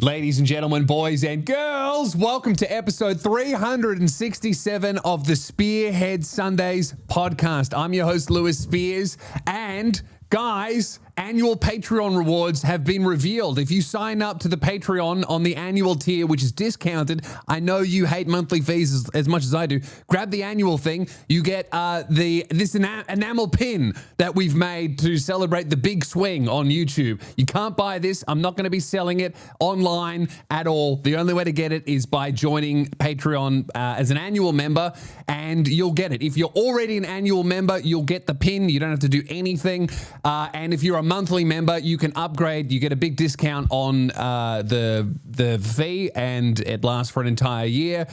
Ladies and gentlemen, boys and girls, welcome to episode 367 of the Spearhead Sundays podcast. I'm your host, Lewis Spears, and guys, annual Patreon rewards have been revealed. If you sign up to the Patreon on the annual tier, which is discounted, I know you hate monthly fees as much as I do. Grab the annual thing. You get this enamel pin that we've made to celebrate the big swing on YouTube. You can't buy this. I'm not going to be selling it online at all. The only way to get it is by joining Patreon as an annual member, and you'll get it. If you're already an annual member, you'll get the pin. You don't have to do anything. And if you're a monthly member, you can upgrade. You get a big discount on the fee, and it lasts for an entire year.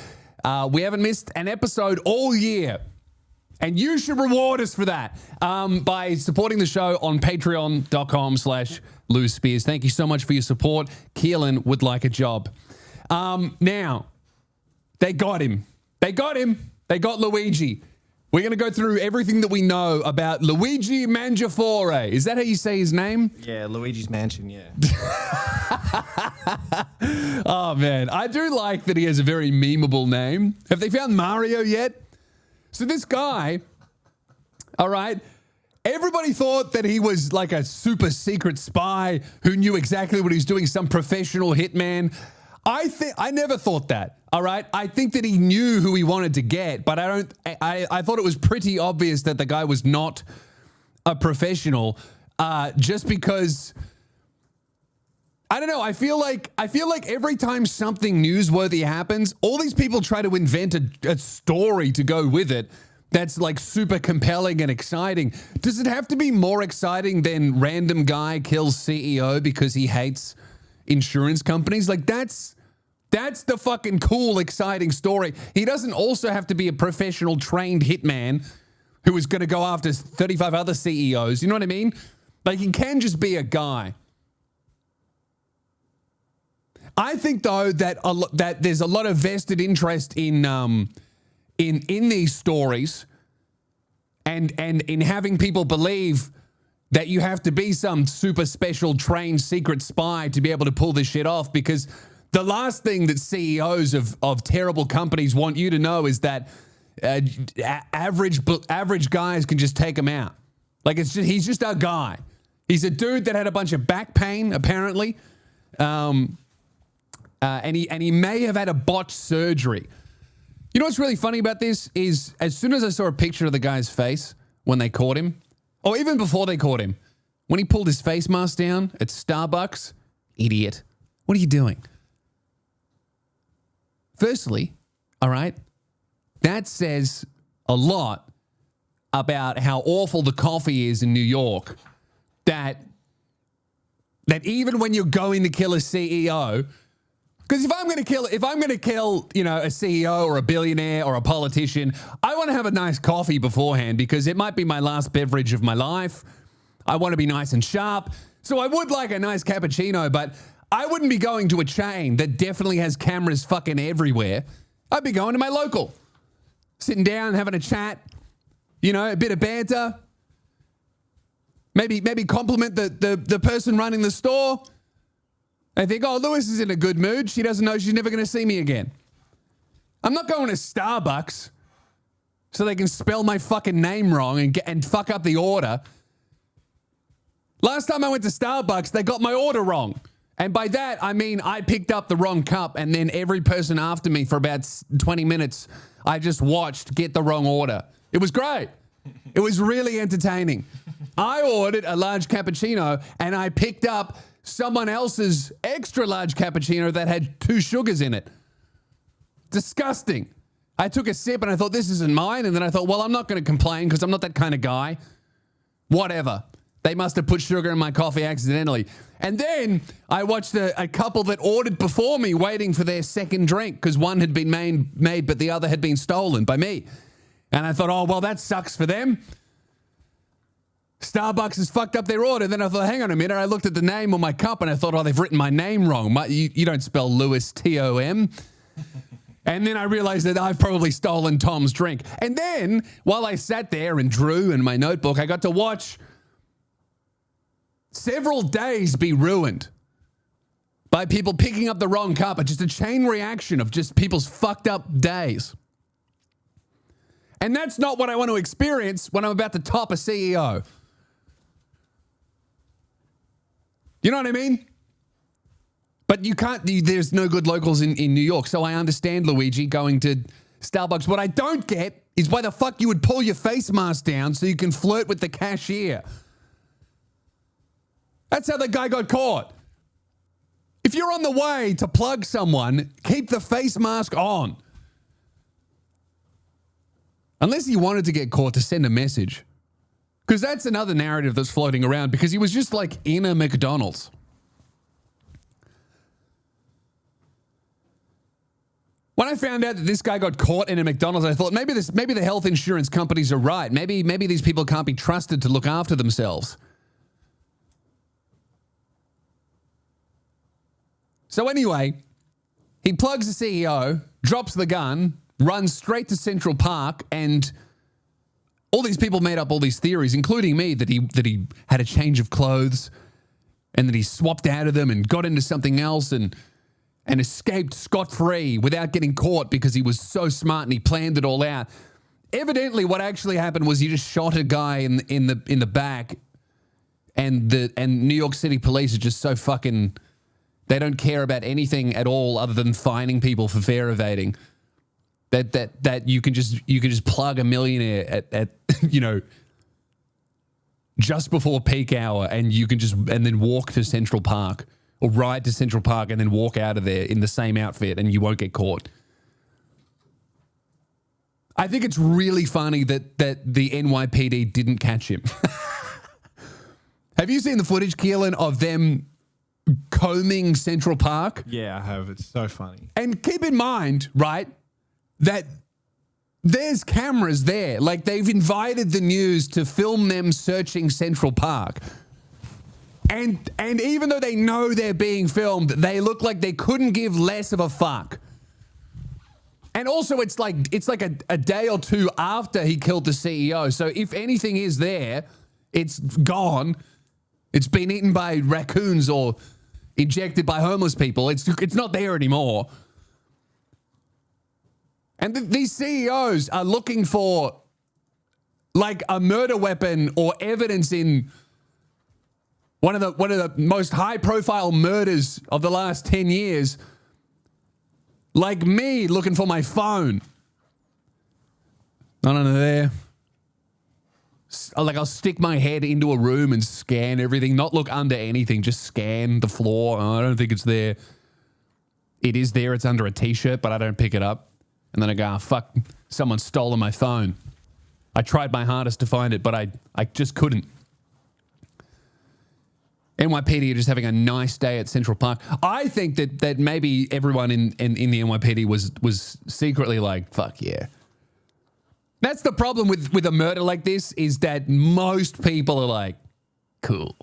We haven't missed an episode all year, and you should reward us for that by supporting the show on patreon.com/Lewis Spears. Thank you so much for your support. Keelan would like a job. Now, they got him. They got Luigi. We're going to go through everything that we know about Luigi Mangione. Is that how you say his name? Yeah, Luigi's Mansion, yeah. Oh, man. I do like that he has a very memeable name. Have they found Mario yet? So this guy, all right, everybody thought that he was like a super secret spy who knew exactly what he was doing, some professional hitman. I never thought that. All right. I think that he knew who he wanted to get, but I thought it was pretty obvious that the guy was not a professional, just because I don't know. I feel like every time something newsworthy happens, all these people try to invent a story to go with it that's like super compelling and exciting. Does it have to be more exciting than random guy kills CEO because he hates insurance companies? Like that's the fucking cool, exciting story. He doesn't also have to be a professional trained hitman who is going to go after 35 other CEOs. You know what I mean? Like, he can just be a guy. I think though that there's a lot of vested interest in these stories and in having people believe that you have to be some super special trained secret spy to be able to pull this shit off, because the last thing that CEOs of terrible companies want you to know is that average guys can just take him out. Like, he's just a guy. He's a dude that had a bunch of back pain, apparently, and he may have had a botched surgery. You know what's really funny about this is, as soon as I saw a picture of the guy's face when they caught him, or even before they caught him, when he pulled his face mask down at Starbucks, idiot. What are you doing? Firstly, all right, that says a lot about how awful the coffee is in New York, that even when you're going to kill a CEO, because if I'm going to kill, you know, a CEO or a billionaire or a politician, I want to have a nice coffee beforehand, because it might be my last beverage of my life. I want to be nice and sharp. So I would like a nice cappuccino, but I wouldn't be going to a chain that definitely has cameras fucking everywhere. I'd be going to my local, sitting down, having a chat, you know, a bit of banter. Maybe compliment the person running the store. I think, oh, Lewis is in a good mood. She doesn't know she's never going to see me again. I'm not going to Starbucks so they can spell my fucking name wrong and fuck up the order. Last time I went to Starbucks, they got my order wrong. And by that, I mean I picked up the wrong cup, and then every person after me for about 20 minutes, I just watched get the wrong order. It was great. It was really entertaining. I ordered a large cappuccino, and I picked up someone else's extra large cappuccino that had 2 sugars in it. Disgusting. I took a sip and I thought, this isn't mine. And then I thought, well, I'm not going to complain because I'm not that kind of guy. Whatever. They must have put sugar in my coffee accidentally. And then I watched a couple that ordered before me waiting for their second drink because one had been made, but the other had been stolen by me. And I thought, oh, well, that sucks for them. Starbucks has fucked up their order. Then I thought, hang on a minute. I looked at the name on my cup and I thought, oh, they've written my name wrong. You don't spell Lewis Tom. And then I realized that I've probably stolen Tom's drink. And then while I sat there and drew in my notebook, I got to watch several days be ruined by people picking up the wrong cup. It's just a chain reaction of just people's fucked up days. And that's not what I want to experience when I'm about to top a CEO. You know what I mean? But you can't, there's no good locals in New York, so I understand, Luigi, going to Starbucks. What I don't get is why the fuck you would pull your face mask down so you can flirt with the cashier. That's how the guy got caught. If you're on the way to plug someone, keep the face mask on. Unless he wanted to get caught to send a message. Because that's another narrative that's floating around, because he was just like in a McDonald's. When I found out that this guy got caught in a McDonald's, I thought maybe the health insurance companies are right. Maybe these people can't be trusted to look after themselves. So anyway, he plugs the CEO, drops the gun, runs straight to Central Park, and all these people made up all these theories, including me, that he had a change of clothes and that he swapped out of them and got into something else and escaped scot-free without getting caught because he was so smart and he planned it all out. Evidently, what actually happened was he just shot a guy in the back, and New York City police are just so fucking, they don't care about anything at all other than fining people for fare evading. That you can just plug a millionaire at you know, just before peak hour, and you can and then walk to Central Park. Or ride to Central Park and then walk out of there in the same outfit and you won't get caught. I think it's really funny that the NYPD didn't catch him. Have you seen the footage, Keelan, of them combing Central Park? Yeah, I have. It's so funny. And keep in mind, right, that there's cameras there. Like, they've invited the news to film them searching Central Park. And even though they know they're being filmed, they look like they couldn't give less of a fuck. And also, it's like a day or two after he killed the CEO. So if anything is there, it's gone. It's been eaten by raccoons or injected by homeless people. It's not there anymore. And these CEOs are looking for like a murder weapon or evidence in one of the most high-profile murders of the last 10 years, like me looking for my phone. Not under there. Like, I'll stick my head into a room and scan everything, not look under anything, just scan the floor. Oh, I don't think it's there. It is there. It's under a T-shirt, but I don't pick it up. And then I go, oh, fuck, someone's stolen my phone. I tried my hardest to find it, but I just couldn't. NYPD are just having a nice day at Central Park. I think that maybe everyone in the NYPD was secretly like, fuck yeah. That's the problem with a murder like this, is that most people are like, cool.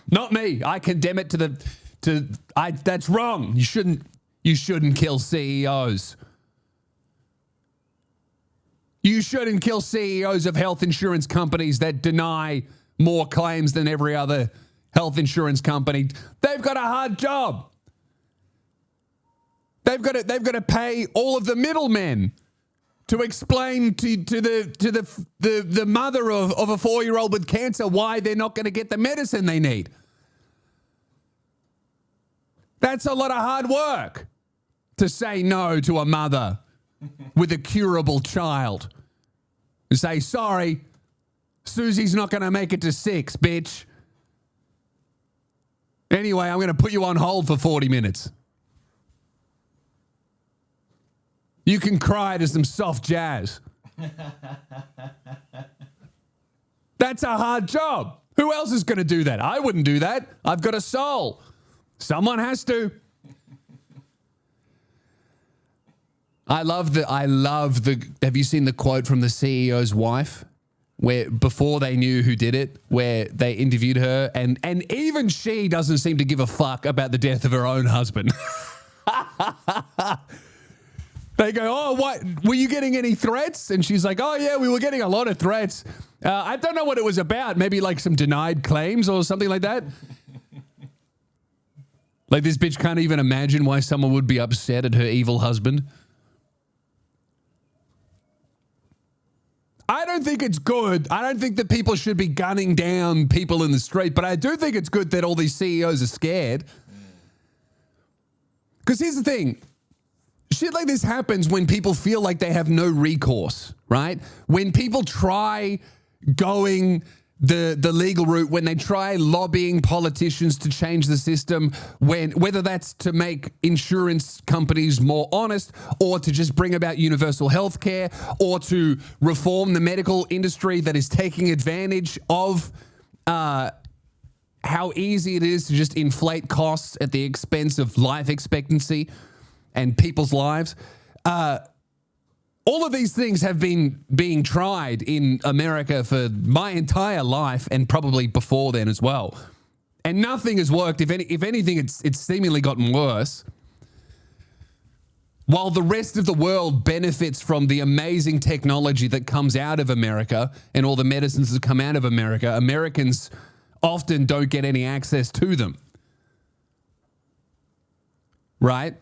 Not me. I condemn it that's wrong. You shouldn't kill CEOs. You shouldn't kill CEOs of health insurance companies that deny more claims than every other health insurance company. They've got a hard job. They've got to pay all of the middlemen to explain to the mother of a 4-year-old with cancer why they're not going to get the medicine they need. That's a lot of hard work to say no to a mother with a curable child. To say, sorry, Susie's not going to make it to 6, bitch. Anyway, I'm going to put you on hold for 40 minutes. You can cry to some soft jazz. That's a hard job. Who else is going to do that? I wouldn't do that. I've got a soul. Someone has to. I love the, have you seen the quote from the CEO's wife? Where before they knew who did it, where they interviewed her, and even she doesn't seem to give a fuck about the death of her own husband. They go, oh, what? Were you getting any threats? And she's like, oh, yeah, we were getting a lot of threats. I don't know what it was about. Maybe like some denied claims or something like that. Like this bitch can't even imagine why someone would be upset at her evil husband. I don't think it's good. I don't think that people should be gunning down people in the street, but I do think it's good that all these CEOs are scared. Because here's the thing. Shit like this happens when people feel like they have no recourse, right? When people try going the legal route, when they try lobbying politicians to change the system, whether that's to make insurance companies more honest or to just bring about universal health care or to reform the medical industry that is taking advantage of how easy it is to just inflate costs at the expense of life expectancy and people's lives. All of these things have been being tried in America for my entire life and probably before then as well. And nothing has worked. If anything, it's seemingly gotten worse. While the rest of the world benefits from the amazing technology that comes out of America and all the medicines that come out of America, Americans often don't get any access to them. Right?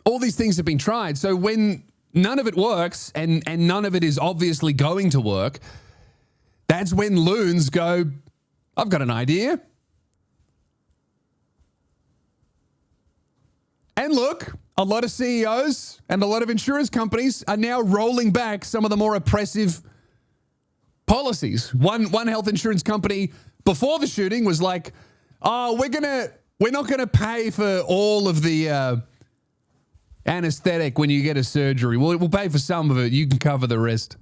All these things have been tried. So when none of it works and none of it is obviously going to work, that's when loons go, I've got an idea. And look, a lot of CEOs and a lot of insurance companies are now rolling back some of the more oppressive policies. One health insurance company before the shooting was like, oh, we're not gonna pay for all of the anesthetic when you get a surgery. We'll pay for some of it. You can cover the rest.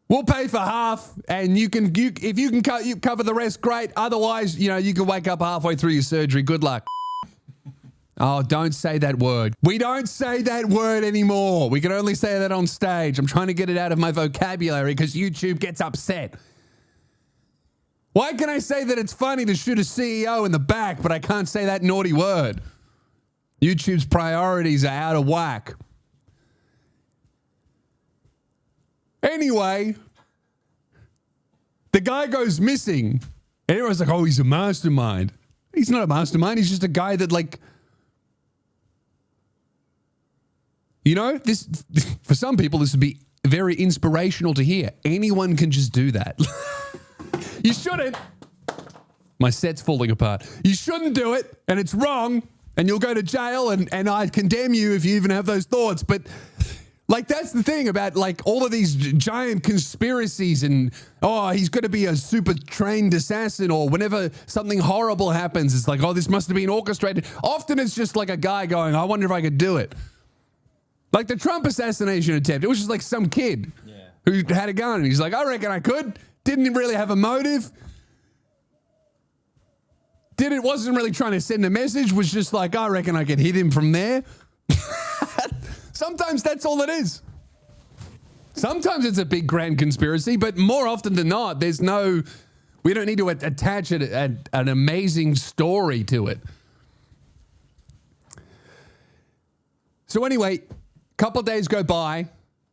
We'll pay for half, and if you can cover the rest, great. Otherwise, you can wake up halfway through your surgery. Good luck. Oh, don't say that word. We don't say that word anymore. We can only say that on stage. I'm trying to get it out of my vocabulary because YouTube gets upset. Why can I say that it's funny to shoot a CEO in the back, but I can't say that naughty word? YouTube's priorities are out of whack. Anyway, the guy goes missing. And everyone's like, oh, he's a mastermind. He's not a mastermind. He's just a guy that, this for some people, this would be very inspirational to hear. Anyone can just do that. You shouldn't. My set's falling apart. You shouldn't do it, and it's wrong. And you'll go to jail, and I condemn you if you even have those thoughts. But, that's the thing about, all of these giant conspiracies and, oh, he's going to be a super trained assassin, or whenever something horrible happens, it's like, oh, this must have been orchestrated. Often it's just like a guy going, I wonder if I could do it. Like the Trump assassination attempt. It was just like some kid who had a gun, and he's like, I reckon I could. Didn't really have a motive. Wasn't really trying to send a message, was just like, I reckon I could hit him from there. Sometimes that's all it is. Sometimes it's a big grand conspiracy, but more often than not, we don't need to attach an amazing story to it. So anyway, a couple of days go by,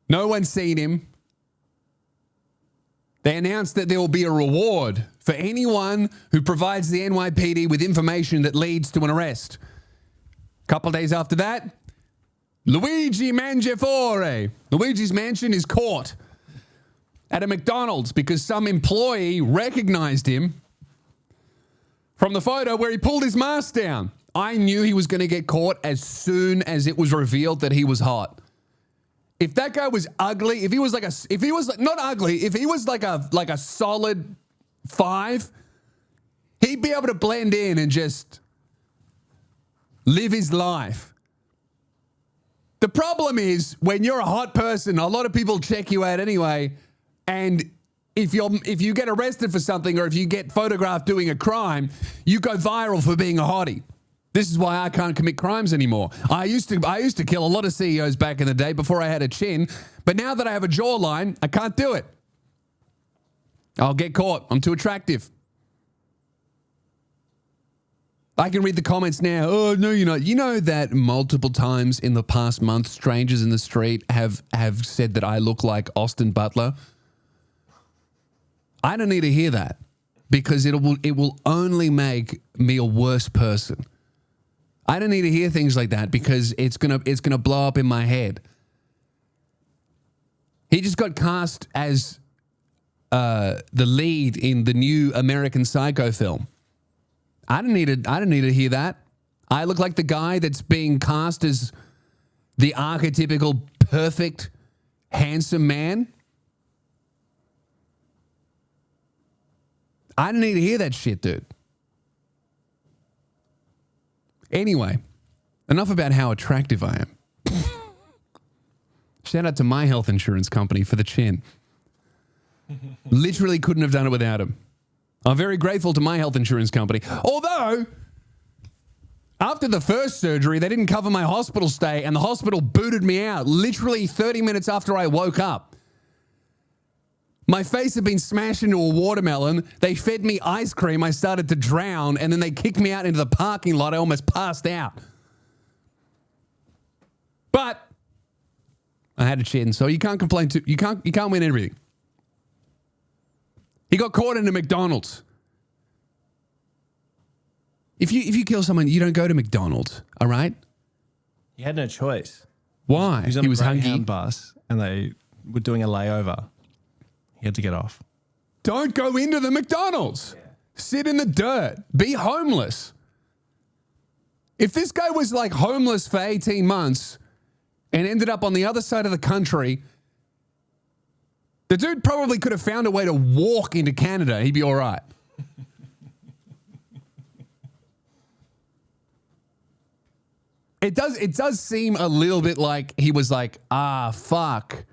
no one's seen him. They announced that there will be a reward for anyone who provides the NYPD with information that leads to an arrest. A couple of days after that, Luigi Mangione. Luigi's Mansion is caught at a McDonald's because some employee recognized him from the photo where he pulled his mask down. I knew he was going to get caught as soon as it was revealed that he was hot. If that guy was ugly, if he was not ugly, if he was like a solid 5, he'd be able to blend in and just live his life. The problem is when you're a hot person, a lot of people check you out anyway, and if you get arrested for something or if you get photographed doing a crime, you go viral for being a hottie. This is why I can't commit crimes anymore. I used to kill a lot of CEOs back in the day before I had a chin, but now that I have a jawline, I can't do it. I'll get caught. I'm too attractive. I can read the comments now. Oh, no, you're not. You know that multiple times in the past month, strangers in the street have said that I look like Austin Butler? I don't need to hear that. because it will only make me a worse person. I don't need to hear things like that because it's gonna blow up in my head. He just got cast as the lead in the new American Psycho film. I don't need to hear that. I look like the guy that's being cast as the archetypical perfect, handsome man. I don't need to hear that shit, dude. Anyway, enough about how attractive I am. Shout out to my health insurance company for the chin. Literally couldn't have done it without him. I'm very grateful to my health insurance company. Although, after the first surgery, they didn't cover my hospital stay and the hospital booted me out literally 30 minutes after I woke up. My face had been smashed into a watermelon. They fed me ice cream. I started to drown, and then they kicked me out into the parking lot. I almost passed out. But I had a chin, so you can't complain. You can't win everything. He got caught in a McDonald's. If you kill someone, you don't go to McDonald's, all right? He had no choice. Why? He was on a hungry. Greyhound bus, and they were doing a layover. He had to get off. Don't go into the McDonald's. Yeah. Sit in the dirt. Be homeless. If this guy was like homeless for 18 months and ended up on the other side of the country, the dude probably could have found a way to walk into Canada. He'd be all right. It does seem a little bit like he was like, fuck.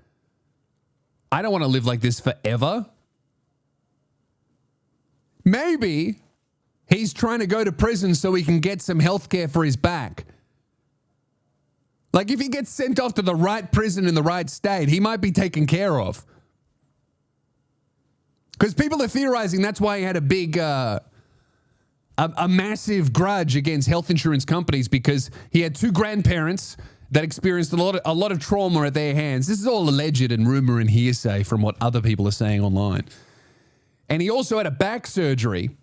I don't want to live like this forever. Maybe he's trying to go to prison so he can get some health care for his back. Like if he gets sent off to the right prison in the right state, he might be taken care of. Because people are theorizing that's why he had a big, a massive grudge against health insurance companies, because he had two grandparents that experienced a lot of trauma at their hands. This is all alleged and rumor and hearsay from what other people are saying online. And he also had a back surgery.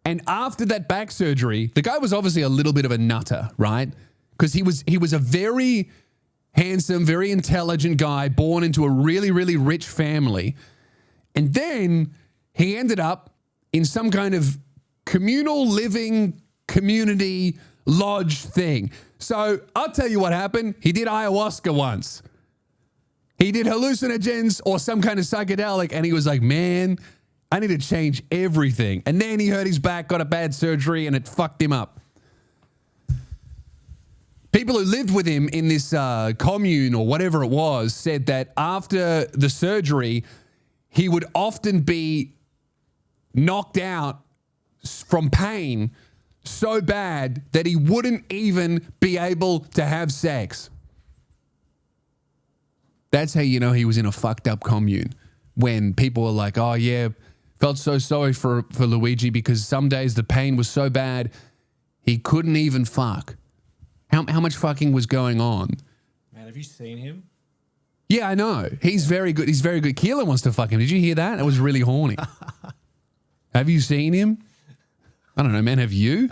And after that back surgery, the guy was obviously a little bit of a nutter, right? Because he was a very handsome, very intelligent guy born into a really, really rich family. And then he ended up in some kind of communal living community lodge thing. So I'll tell you what happened. He did ayahuasca once. He did hallucinogens or some kind of psychedelic, and he was like, man, I need to change everything. And then he hurt his back, got a bad surgery, and it fucked him up. People who lived with him in this commune or whatever it was said that after the surgery, he would often be knocked out from pain so bad that he wouldn't even be able to have sex. That's how you know he was in a fucked up commune. When people were like, oh yeah, felt so sorry for Luigi because some days the pain was so bad he couldn't even fuck. How much fucking was going on? Man, have you seen him? Yeah, I know. He's very good. He's very good. Keelan wants to fuck him. Did you hear that? That was really horny. Have you seen him? I don't know, man. Have you?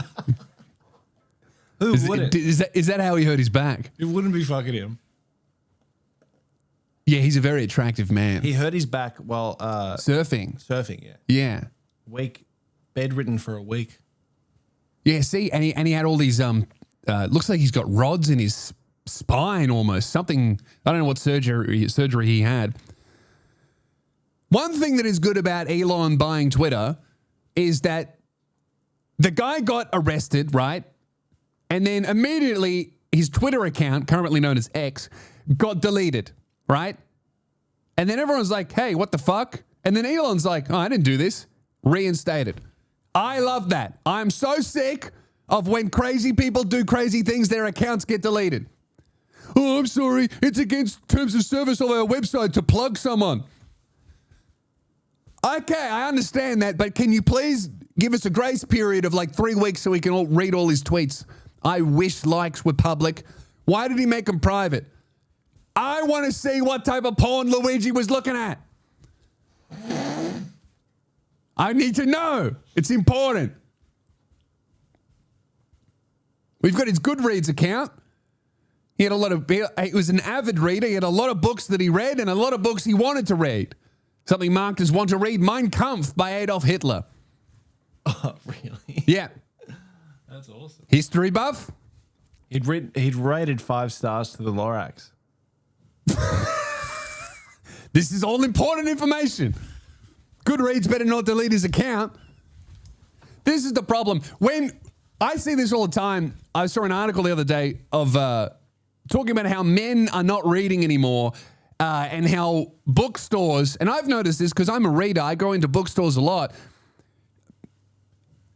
Who wouldn't? Is that how he hurt his back? It wouldn't be fucking him. Yeah, he's a very attractive man. He hurt his back while Surfing. surfing. Yeah, Yeah. bedridden for a week. Yeah, see, and he had all these looks like he's got rods in his spine almost. Something, I don't know what surgery he had. One thing that is good about Elon buying Twitter is that the guy got arrested, right? And then immediately his Twitter account, currently known as X, got deleted, right? And then everyone's like, hey, what the fuck? And then Elon's like, oh, I didn't do this. Reinstated. I love that. I'm so sick of when crazy people do crazy things, their accounts get deleted. Oh, I'm sorry. It's against terms of service of our website to plug someone. Okay, I understand that, but can you please give us a grace period of like 3 weeks so we can all read all his tweets? I wish likes were public. Why did he make them private? I want to see what type of porn Luigi was looking at. I need to know. It's important. We've got his Goodreads account. He was an avid reader. He had a lot of books that he read and a lot of books he wanted to read. Something marked as want to read Mein Kampf by Adolf Hitler. Oh, really? Yeah. That's awesome. History buff. He'd rated 5 stars to the Lorax. This is all important information. Goodreads better not delete his account. This is the problem. When I see this all the time, I saw an article the other day of talking about how men are not reading anymore and how bookstores, and I've noticed this because I'm a reader, I go into bookstores a lot.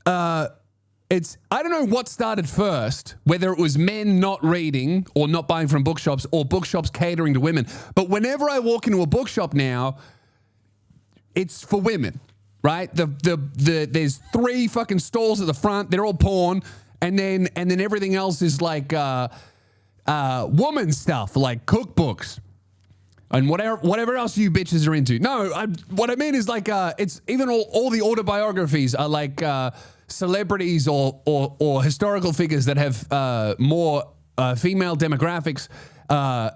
I don't know what started first, whether it was men not reading or not buying from bookshops or bookshops catering to women. But whenever I walk into a bookshop now, it's for women, right? There's 3 fucking stalls at the front. They're all porn. And then everything else is like woman stuff, like cookbooks and whatever else you bitches are into. No, what I mean is like it's even all the autobiographies are like celebrities or historical figures that have more female demographics.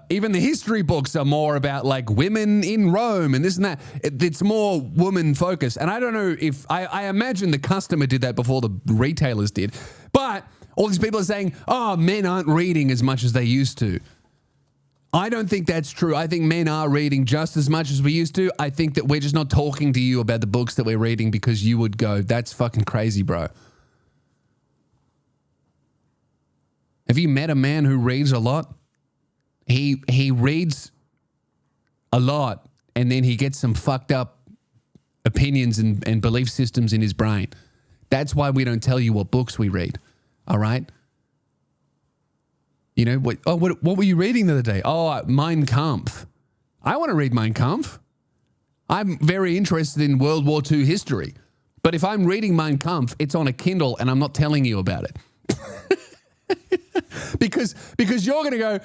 Even the history books are more about like women in Rome and this and that. It's more woman focused. And I don't know if I imagine the customer did that before the retailers did. But all these people are saying, oh, men aren't reading as much as they used to. I don't think that's true. I think men are reading just as much as we used to. I think that we're just not talking to you about the books that we're reading because you would go, that's fucking crazy, bro. Have you met a man who reads a lot? He reads a lot and then he gets some fucked up opinions and belief systems in his brain. That's why we don't tell you what books we read. All right? You know, what were you reading the other day? Oh, Mein Kampf. I want to read Mein Kampf. I'm very interested in World War II history. But if I'm reading Mein Kampf, it's on a Kindle and I'm not telling you about it. because you're going to go,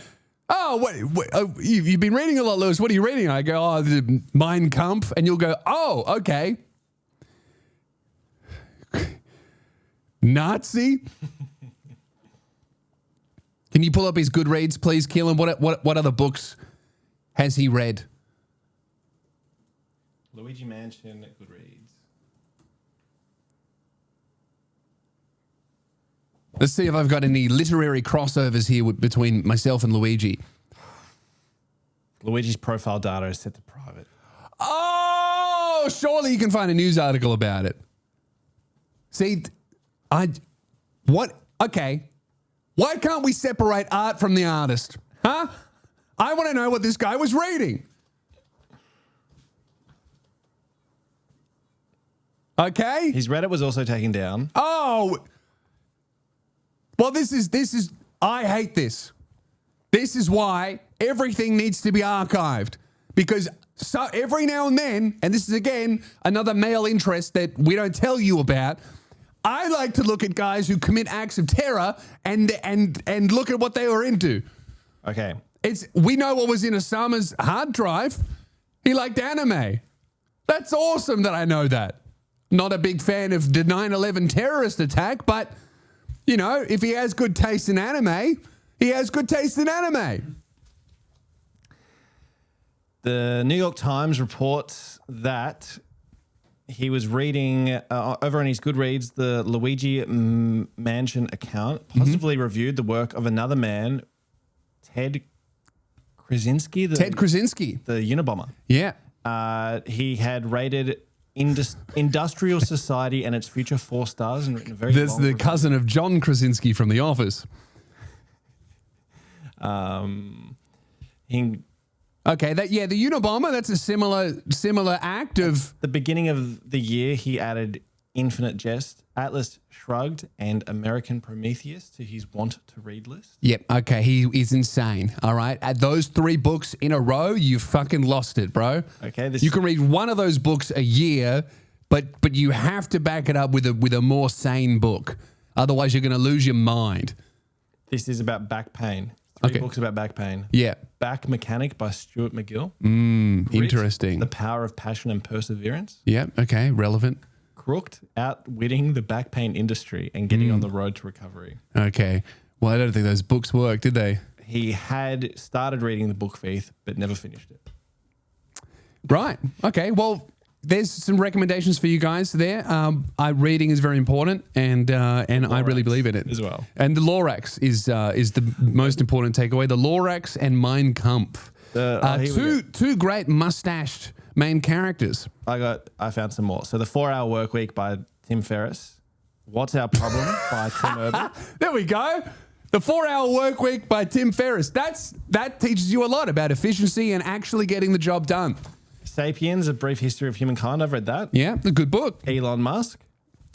oh, you've been reading a lot, Lewis. What are you reading? I go, oh, the Mein Kampf. And you'll go, oh, okay. Nazi? Can you pull up his Goodreads, please, Keelan? What other books has he read? Luigi Mangione, Goodreads. Let's see if I've got any literary crossovers here between myself and Luigi. Luigi's profile data is set to private. Oh, surely you can find a news article about it. See, okay. Why can't we separate art from the artist? Huh? I want to know what this guy was reading. Okay? His Reddit was also taken down. Oh. Well, this is, I hate this. This is why everything needs to be archived. Because so every now and then, and this is again, another male interest that we don't tell you about, I like to look at guys who commit acts of terror and look at what they were into. Okay. We know what was in Osama's hard drive. He liked anime. That's awesome that I know that. Not a big fan of the 9/11 terrorist attack, but, you know, if he has good taste in anime, he has good taste in anime. The New York Times reports that he was reading over on his Goodreads, the Luigi Mangione account positively reviewed the work of another man, Ted Krasinski. The Unabomber. Yeah. He had rated Industrial Society and its future 4 stars and written a very There's long the review. cousin of John Krasinski from The Office. Okay, the Unabomber, that's a similar act of... The beginning of the year, he added Infinite Jest, Atlas Shrugged, and American Prometheus to his want to read list. Yep, okay, he is insane, all right? At those 3 books in a row, you fucking lost it, bro. Okay. You can read one of those books a year, but you have to back it up with a more sane book. Otherwise, you're going to lose your mind. This is about back pain. 3 books about back pain. Yeah. Back Mechanic by Stuart McGill. Interesting. The Power of Passion and Perseverance. Yeah, okay, relevant. crooked, outwitting the back pain industry and getting on the road to recovery. Okay. Well, I don't think those books worked, did they? He had started reading the book Faith, but never finished it. Right. Okay. Well, there's some recommendations for you guys there. Reading is very important, and I really believe in it as well. And the Lorax is the most important takeaway. The Lorax and Mein Kampf, two great mustached main characters. I found some more. So the 4-Hour Workweek by Tim Ferriss. What's Our Problem by Tim Urban. There we go. The 4-Hour Workweek by Tim Ferriss. That teaches you a lot about efficiency and actually getting the job done. Sapiens, A Brief History of Humankind. I've read that. Yeah, a good book. Elon Musk.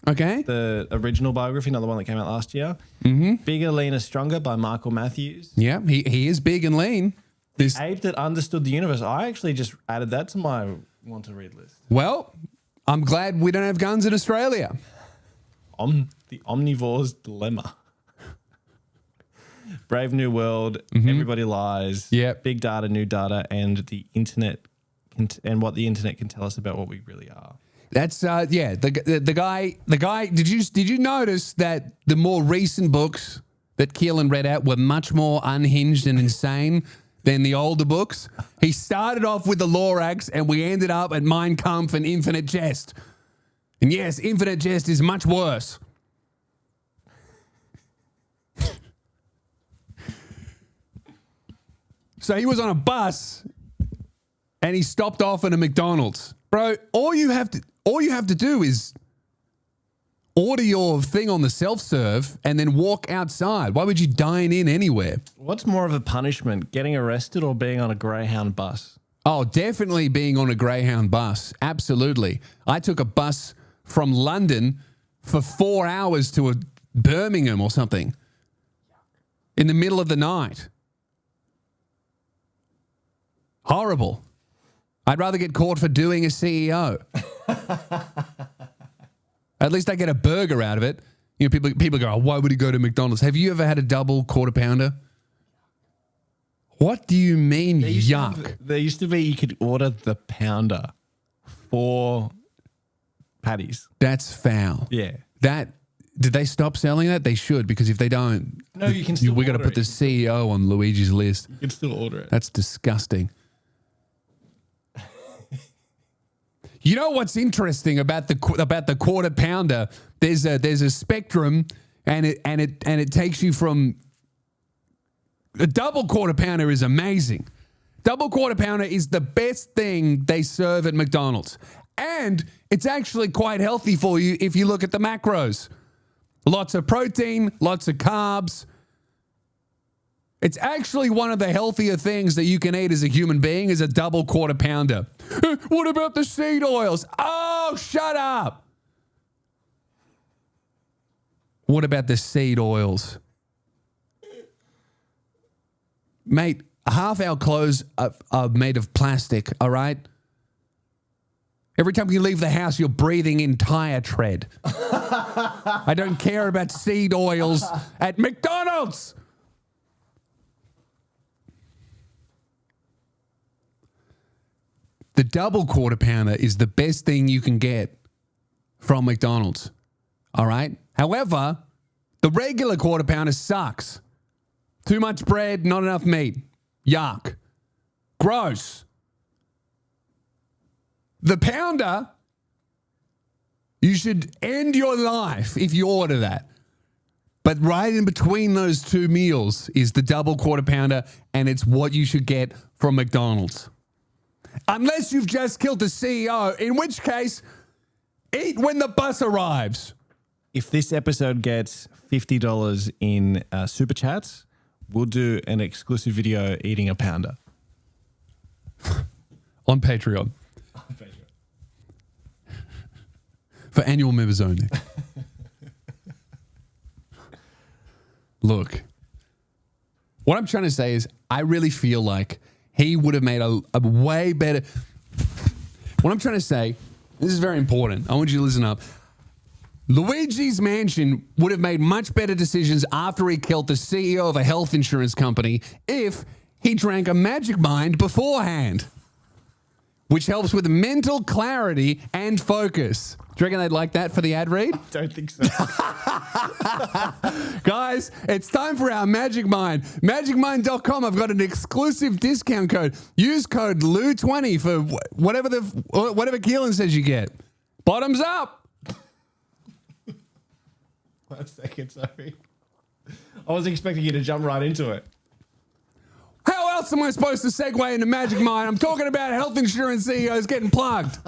Okay. The original biography, not the one that came out last year. Mm-hmm. Bigger, Leaner, Stronger by Michael Matthews. Yeah, he is big and lean. The Ape That Understood the Universe. I actually just added that to my want to read list. Well, I'm glad we don't have guns in Australia. The Omnivore's Dilemma. Brave New World, Everybody Lies, Big Data, New Data, and the Internet, and what the Internet can tell us about what we really are. That's the guy. Did you notice that the more recent books that Keelan read out were much more unhinged and insane than the older books? He started off with the Lorax, and we ended up at Mein Kampf and Infinite Jest. And yes, Infinite Jest is much worse. So he was on a bus and he stopped off at a McDonald's. Bro, all you have to do is order your thing on the self-serve and then walk outside. Why would you dine in anywhere? What's more of a punishment, getting arrested or being on a Greyhound bus? Oh, definitely being on a Greyhound bus. Absolutely. I took a bus from London for 4 hours to Birmingham or something in the middle of the night. Horrible. I'd rather get caught for doing a CEO. At least I get a burger out of it. You know, people go, oh, why would he go to McDonald's? Have you ever had a double quarter pounder? What do you mean, yuck? There used to be you could order the pounder for patties. That's foul. Yeah. Did they stop selling that? They should, because if they don't, no, you can still we got to put the CEO on Luigi's list. You can still order it. That's disgusting. You know what's interesting about the quarter pounder? There's a spectrum, and it takes you from a double quarter pounder is amazing. Double quarter pounder is the best thing they serve at McDonald's, and it's actually quite healthy for you if you look at the macros. Lots of protein, lots of carbs. It's actually one of the healthier things that you can eat as a human being is a double quarter pounder. What about the seed oils? Oh, shut up. What about the seed oils? Mate, half our clothes are made of plastic, all right? Every time you leave the house, you're breathing in tire tread. I don't care about seed oils at McDonald's. The double quarter pounder is the best thing you can get from McDonald's. All right? However, the regular quarter pounder sucks. Too much bread, not enough meat. Yuck. Gross. The pounder, you should end your life if you order that. But right in between those two meals is the double quarter pounder, and it's what you should get from McDonald's. Unless you've just killed the CEO, in which case, eat when the bus arrives. If this episode gets $50 in super chats, we'll do an exclusive video eating a pounder. On Patreon. For annual members only. Look, what I'm trying to say is I really feel like he would have made a way better... What I'm trying to say, this is very important. I want you to listen up. Luigi's Mansion would have made much better decisions after he killed the CEO of a health insurance company if he drank a Magic Mind beforehand, which helps with mental clarity and focus. Do Do you reckon they'd like that for the ad read? Don't think so. Guys, it's time for our Magic Mind. MagicMind.com. I've got an exclusive discount code. Use code LOU20 for whatever Keelan says you get. Bottoms up. 1 second, sorry. I was expecting you to jump right into it. How else am I supposed to segue into Magic Mind? I'm talking about health insurance CEOs getting plugged.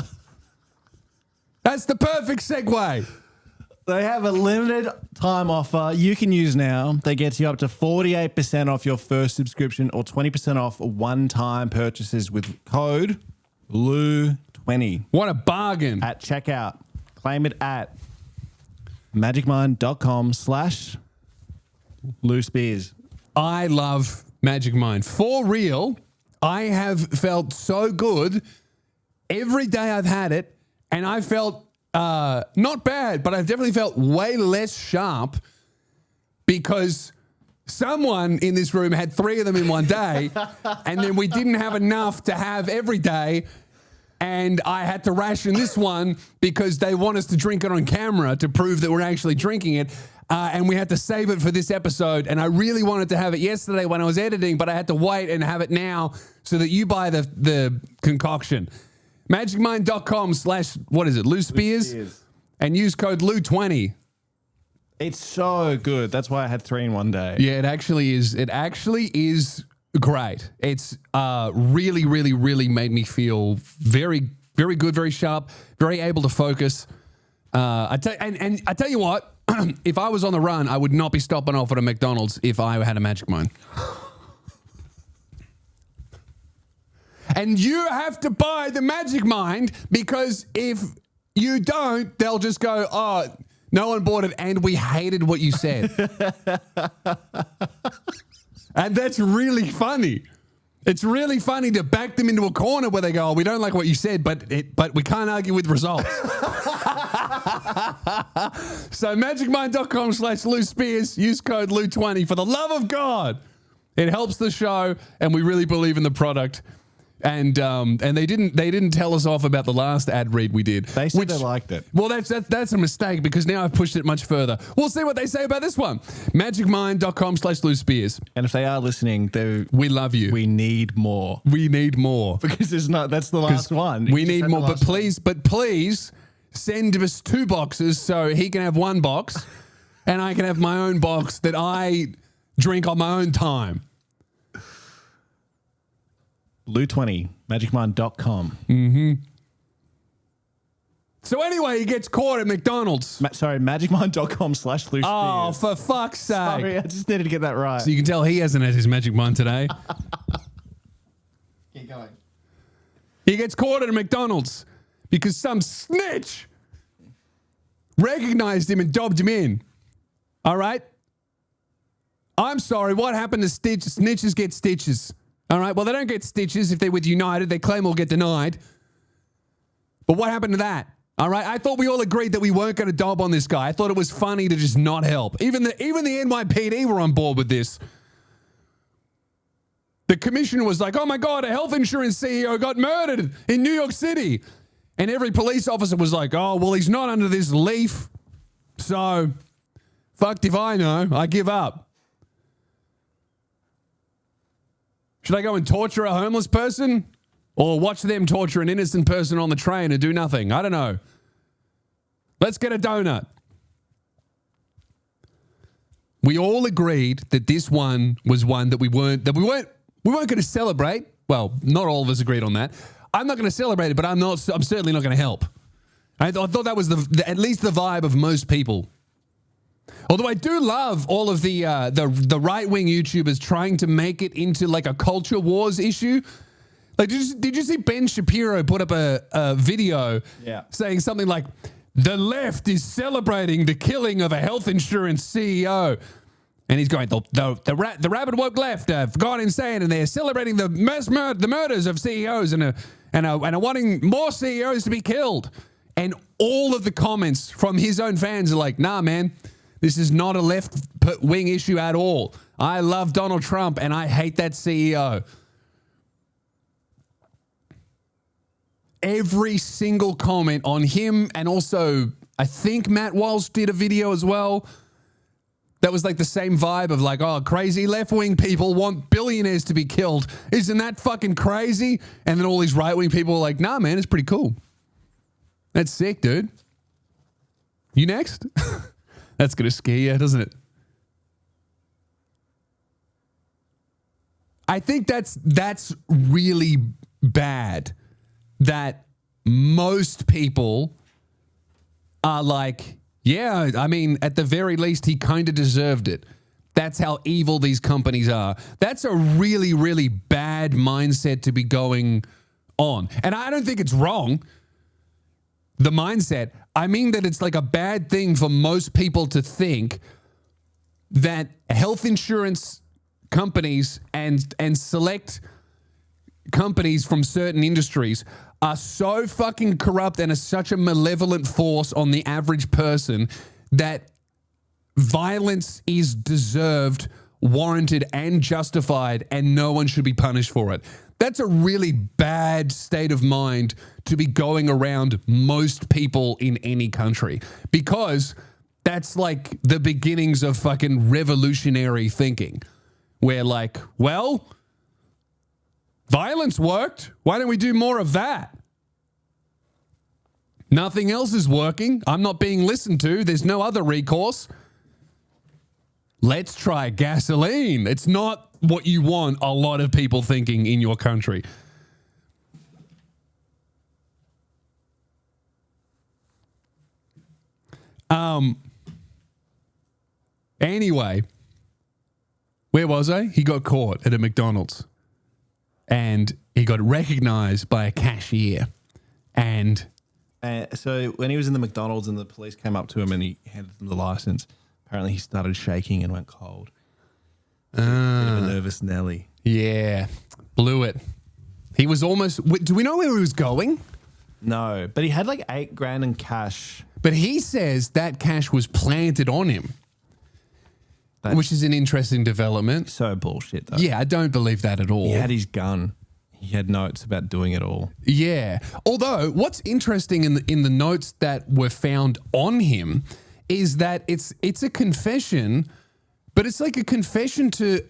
That's the perfect segue. They have a limited time offer you can use now. They get you up to 48% off your first subscription or 20% off one-time purchases with code LOU20 What a bargain. at checkout. Claim it at magicmind.com/LouSpears. I love Magic Mind. For real, I have felt so good every day I've had it, and I felt not bad, but I've definitely felt way less sharp because someone in this room had 3 of them in one day, and then we didn't have enough to have every day, and I had to ration this one because they want us to drink it on camera to prove that we're actually drinking it. And we had to save it for this episode. And I really wanted to have it yesterday when I was editing, but I had to wait and have it now so that you buy the concoction. MagicMind.com/LouSpears and use code LOU20. It's so good. That's why I had 3 in one day. Yeah, it actually is. It actually is great. It's really, really, really made me feel very, very good, very sharp, very able to focus. I tell you what, if I was on the run, I would not be stopping off at a McDonald's if I had a Magic Mind. And you have to buy the Magic Mind because if you don't, they'll just go, oh, no one bought it and we hated what you said. And that's really funny. It's really funny to back them into a corner where they go, oh, we don't like what you said, but we can't argue with results. So magicmind.com/LouSpears, use code LOU20 for the love of God. It helps the show and we really believe in the product. And they didn't tell us off about the last ad read we did. They said they liked it. Well, that's a mistake because now I've pushed it much further. We'll see what they say about this one. Magicmind.com/LouSpears. And if they are listening, we love you. We need more. We need more. Because that's the last one. We need more, but please send us 2 boxes so he can have 1 box and I can have my own box that I drink on my own time. Lou20, magicmind.com. Mm-hmm. So anyway, he gets caught at McDonald's. Magicmind.com/LouSpears. Oh, for fuck's sake. Sorry, I just needed to get that right. So you can tell he hasn't had his Magic Mind today. Keep going. He gets caught at a McDonald's because some snitch recognized him and dobbed him in. All right? I'm sorry, what happened to stitches? Snitches get stitches. All right, well, they don't get stitches if they're with United. They claim will get denied. But what happened to that? All right, I thought we all agreed that we weren't going to dob on this guy. I thought it was funny to just not help. Even the NYPD were on board with this. The commissioner was like, oh my God, a health insurance CEO got murdered in New York City. And every police officer was like, oh, well, he's not under this leaf. So, fucked if I know. I give up. Should I go and torture a homeless person? Or watch them torture an innocent person on the train and do nothing? I don't know. Let's get a donut. We all agreed that this one was one that we weren't going to celebrate. Well, not all of us agreed on that. I'm not going to celebrate it, but I'm certainly not going to help. I thought that was at least the vibe of most people. Although I do love all of the right-wing YouTubers trying to make it into like a culture wars issue. Like, did you see Ben Shapiro put up a video saying something like, the left is celebrating the killing of a health insurance CEO. And he's going, the rabid woke left have gone insane and they're celebrating the murders of CEOs and are wanting more CEOs to be killed. And all of the comments from his own fans are like, nah, man, this is not a left-wing issue at all. I love Donald Trump and I hate that CEO. every single comment on him, and also I think Matt Walsh did a video as well that was like the same vibe of like, oh, crazy left-wing people want billionaires to be killed. Isn't that fucking crazy? And then all these right-wing people were like, nah, man, it's pretty cool. That's sick, dude. You next? That's going to scare you, doesn't it? I think that's really bad that most people are like, yeah, I mean, at the very least, he kind of deserved it. That's how evil these companies are. That's a really, really bad mindset to be going on. And I don't think it's wrong, the mindset. I mean that it's like a bad thing for most people to think that health insurance companies and select companies from certain industries are so fucking corrupt and are such a malevolent force on the average person that violence is deserved, warranted, and justified, and no one should be punished for it. That's a really bad state of mind to be going around most people in any country, because that's like the beginnings of fucking revolutionary thinking, where like, well, violence worked. Why don't we do more of that? Nothing else is working. I'm not being listened to. There's no other recourse. Let's try gasoline. It's not what you want a lot of people thinking in your country. Anyway, where was I? He got caught at a McDonald's and he got recognized by a cashier. And so when he was in the McDonald's and the police came up to him and he handed them the license, apparently he started shaking and went cold. Bit of a nervous Nelly. Yeah, blew it. He was almost... Do we know where he was going? No, but he had like $8,000 in cash. But he says that cash was planted on him, which is an interesting development. So bullshit, though. Yeah, I don't believe that at all. He had his gun. He had notes about doing it all. Yeah. Although, what's interesting in the notes that were found on him is that it's a confession, but it's like a confession to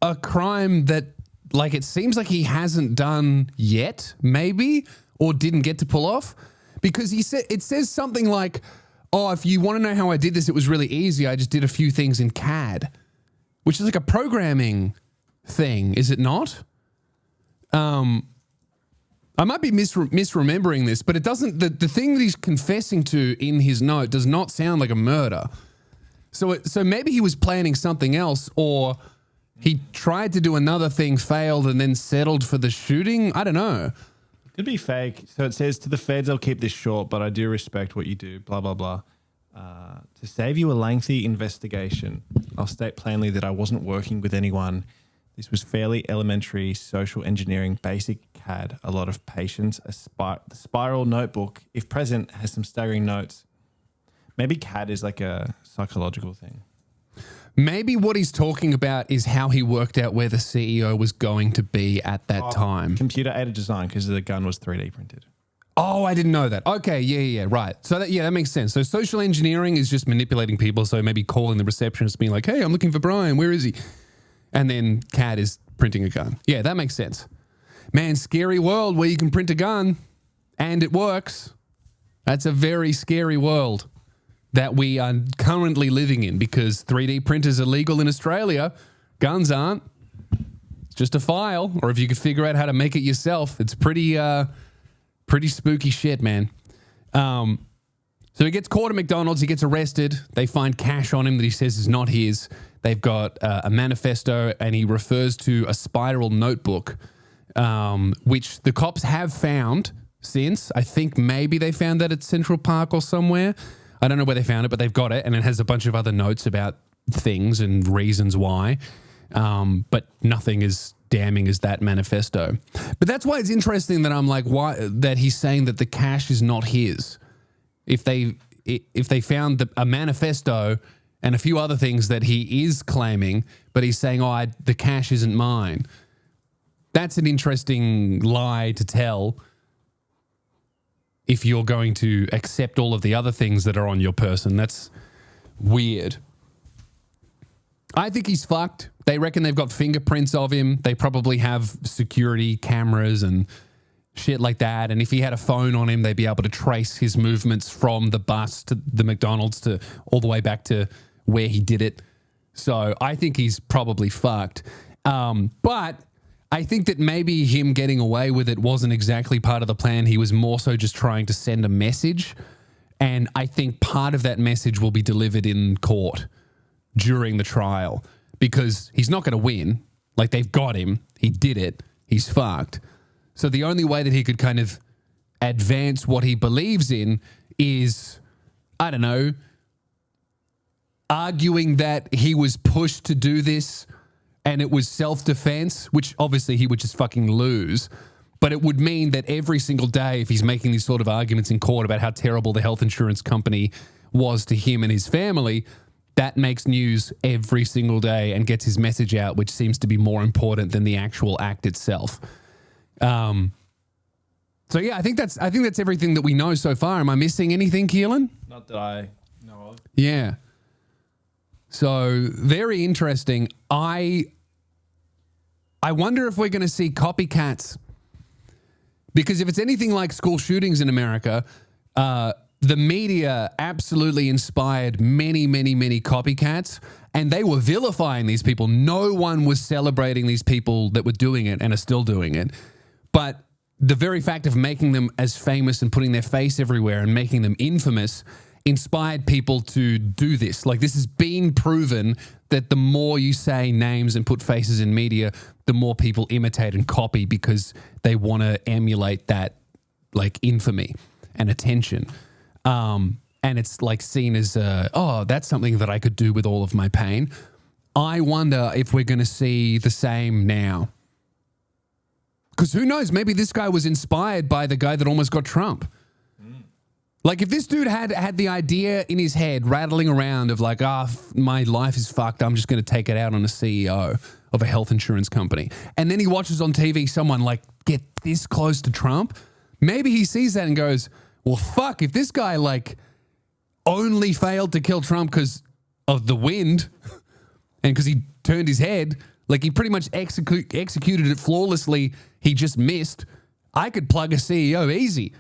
a crime that, like, it seems like he hasn't done yet, maybe, or didn't get to pull off. Because it says something like, oh, if you want to know how I did this, it was really easy. I just did a few things in CAD, which is like a programming thing, is it not? I might be misremembering this, but it doesn't. The thing that he's confessing to in his note does not sound like a murder. So maybe he was planning something else, or he tried to do another thing, failed, and then settled for the shooting. I don't know. Could be fake. So it says, to the feds, I'll keep this short, but I do respect what you do, blah, blah, blah. To save you a lengthy investigation, I'll state plainly that I wasn't working with anyone. This was fairly elementary social engineering, basic CAD, a lot of patience. The spiral notebook, if present, has some staggering notes. Maybe CAD is like a psychological thing. Maybe what he's talking about is how he worked out where the CEO was going to be at that time. Computer-aided design, because the gun was 3D printed. Oh, I didn't know that. Okay, yeah, right. So that makes sense. So social engineering is just manipulating people. So maybe calling the receptionist, being like, hey, I'm looking for Brian. Where is he? And then CAD is printing a gun. Yeah, that makes sense. Man, scary world where you can print a gun and it works. That's a very scary world that we are currently living in, because 3D printers are legal in Australia. Guns aren't. It's just a file. Or if you could figure out how to make it yourself, it's pretty spooky shit, man. So he gets caught at McDonald's. He gets arrested. They find cash on him that he says is not his. They've got a manifesto, and he refers to a spiral notebook, which the cops have found since. I think maybe they found that at Central Park or somewhere. I don't know where they found it, but they've got it, and it has a bunch of other notes about things and reasons why, but nothing as damning as that manifesto. But that's why it's interesting that I'm like, why that he's saying that the cash is not his. If they found a manifesto and a few other things that he is claiming, but he's saying, the cash isn't mine. That's an interesting lie to tell. if you're going to accept all of the other things that are on your person. That's weird. I think he's fucked. They reckon they've got fingerprints of him. They probably have security cameras and shit like that. And if he had a phone on him, they'd be able to trace his movements from the bus to the McDonald's to all the way back to where he did it. So I think he's probably fucked. But I think that maybe him getting away with it wasn't exactly part of the plan. He was more so just trying to send a message. And I think part of that message will be delivered in court during the trial because he's not going to win. Like, they've got him. He did it. He's fucked. So the only way that he could kind of advance what he believes in is, I don't know, arguing that he was pushed to do this and it was self-defense, which obviously he would just fucking lose. But it would mean that every single day, if he's making these sort of arguments in court about how terrible the health insurance company was to him and his family, that makes news every single day and gets his message out, which seems to be more important than the actual act itself. So yeah, I think that's everything that we know so far. Am I missing anything, Keelan? Not that I know of. Yeah. So very interesting. I wonder if we're going to see copycats, because if it's anything like school shootings in America, the media absolutely inspired many, many, many copycats, and they were vilifying these people. No one was celebrating these people that were doing it and are still doing it. But the very fact of making them as famous and putting their face everywhere and making them infamous inspired people to do this. Like, this has been proven that the more you say names and put faces in media, the more people imitate and copy because they want to emulate that, like, infamy and attention. And it's like seen as, oh, that's something that I could do with all of my pain. I wonder if we're going to see the same now. Because who knows, maybe this guy was inspired by the guy that almost got Trump. Like, if this dude had the idea in his head rattling around of like, my life is fucked, I'm just going to take it out on a CEO of a health insurance company. And then he watches on TV someone like get this close to Trump. Maybe he sees that and goes, well, fuck, if this guy like only failed to kill Trump because of the wind and because he turned his head, like he pretty much executed it flawlessly, he just missed, I could plug a CEO easy.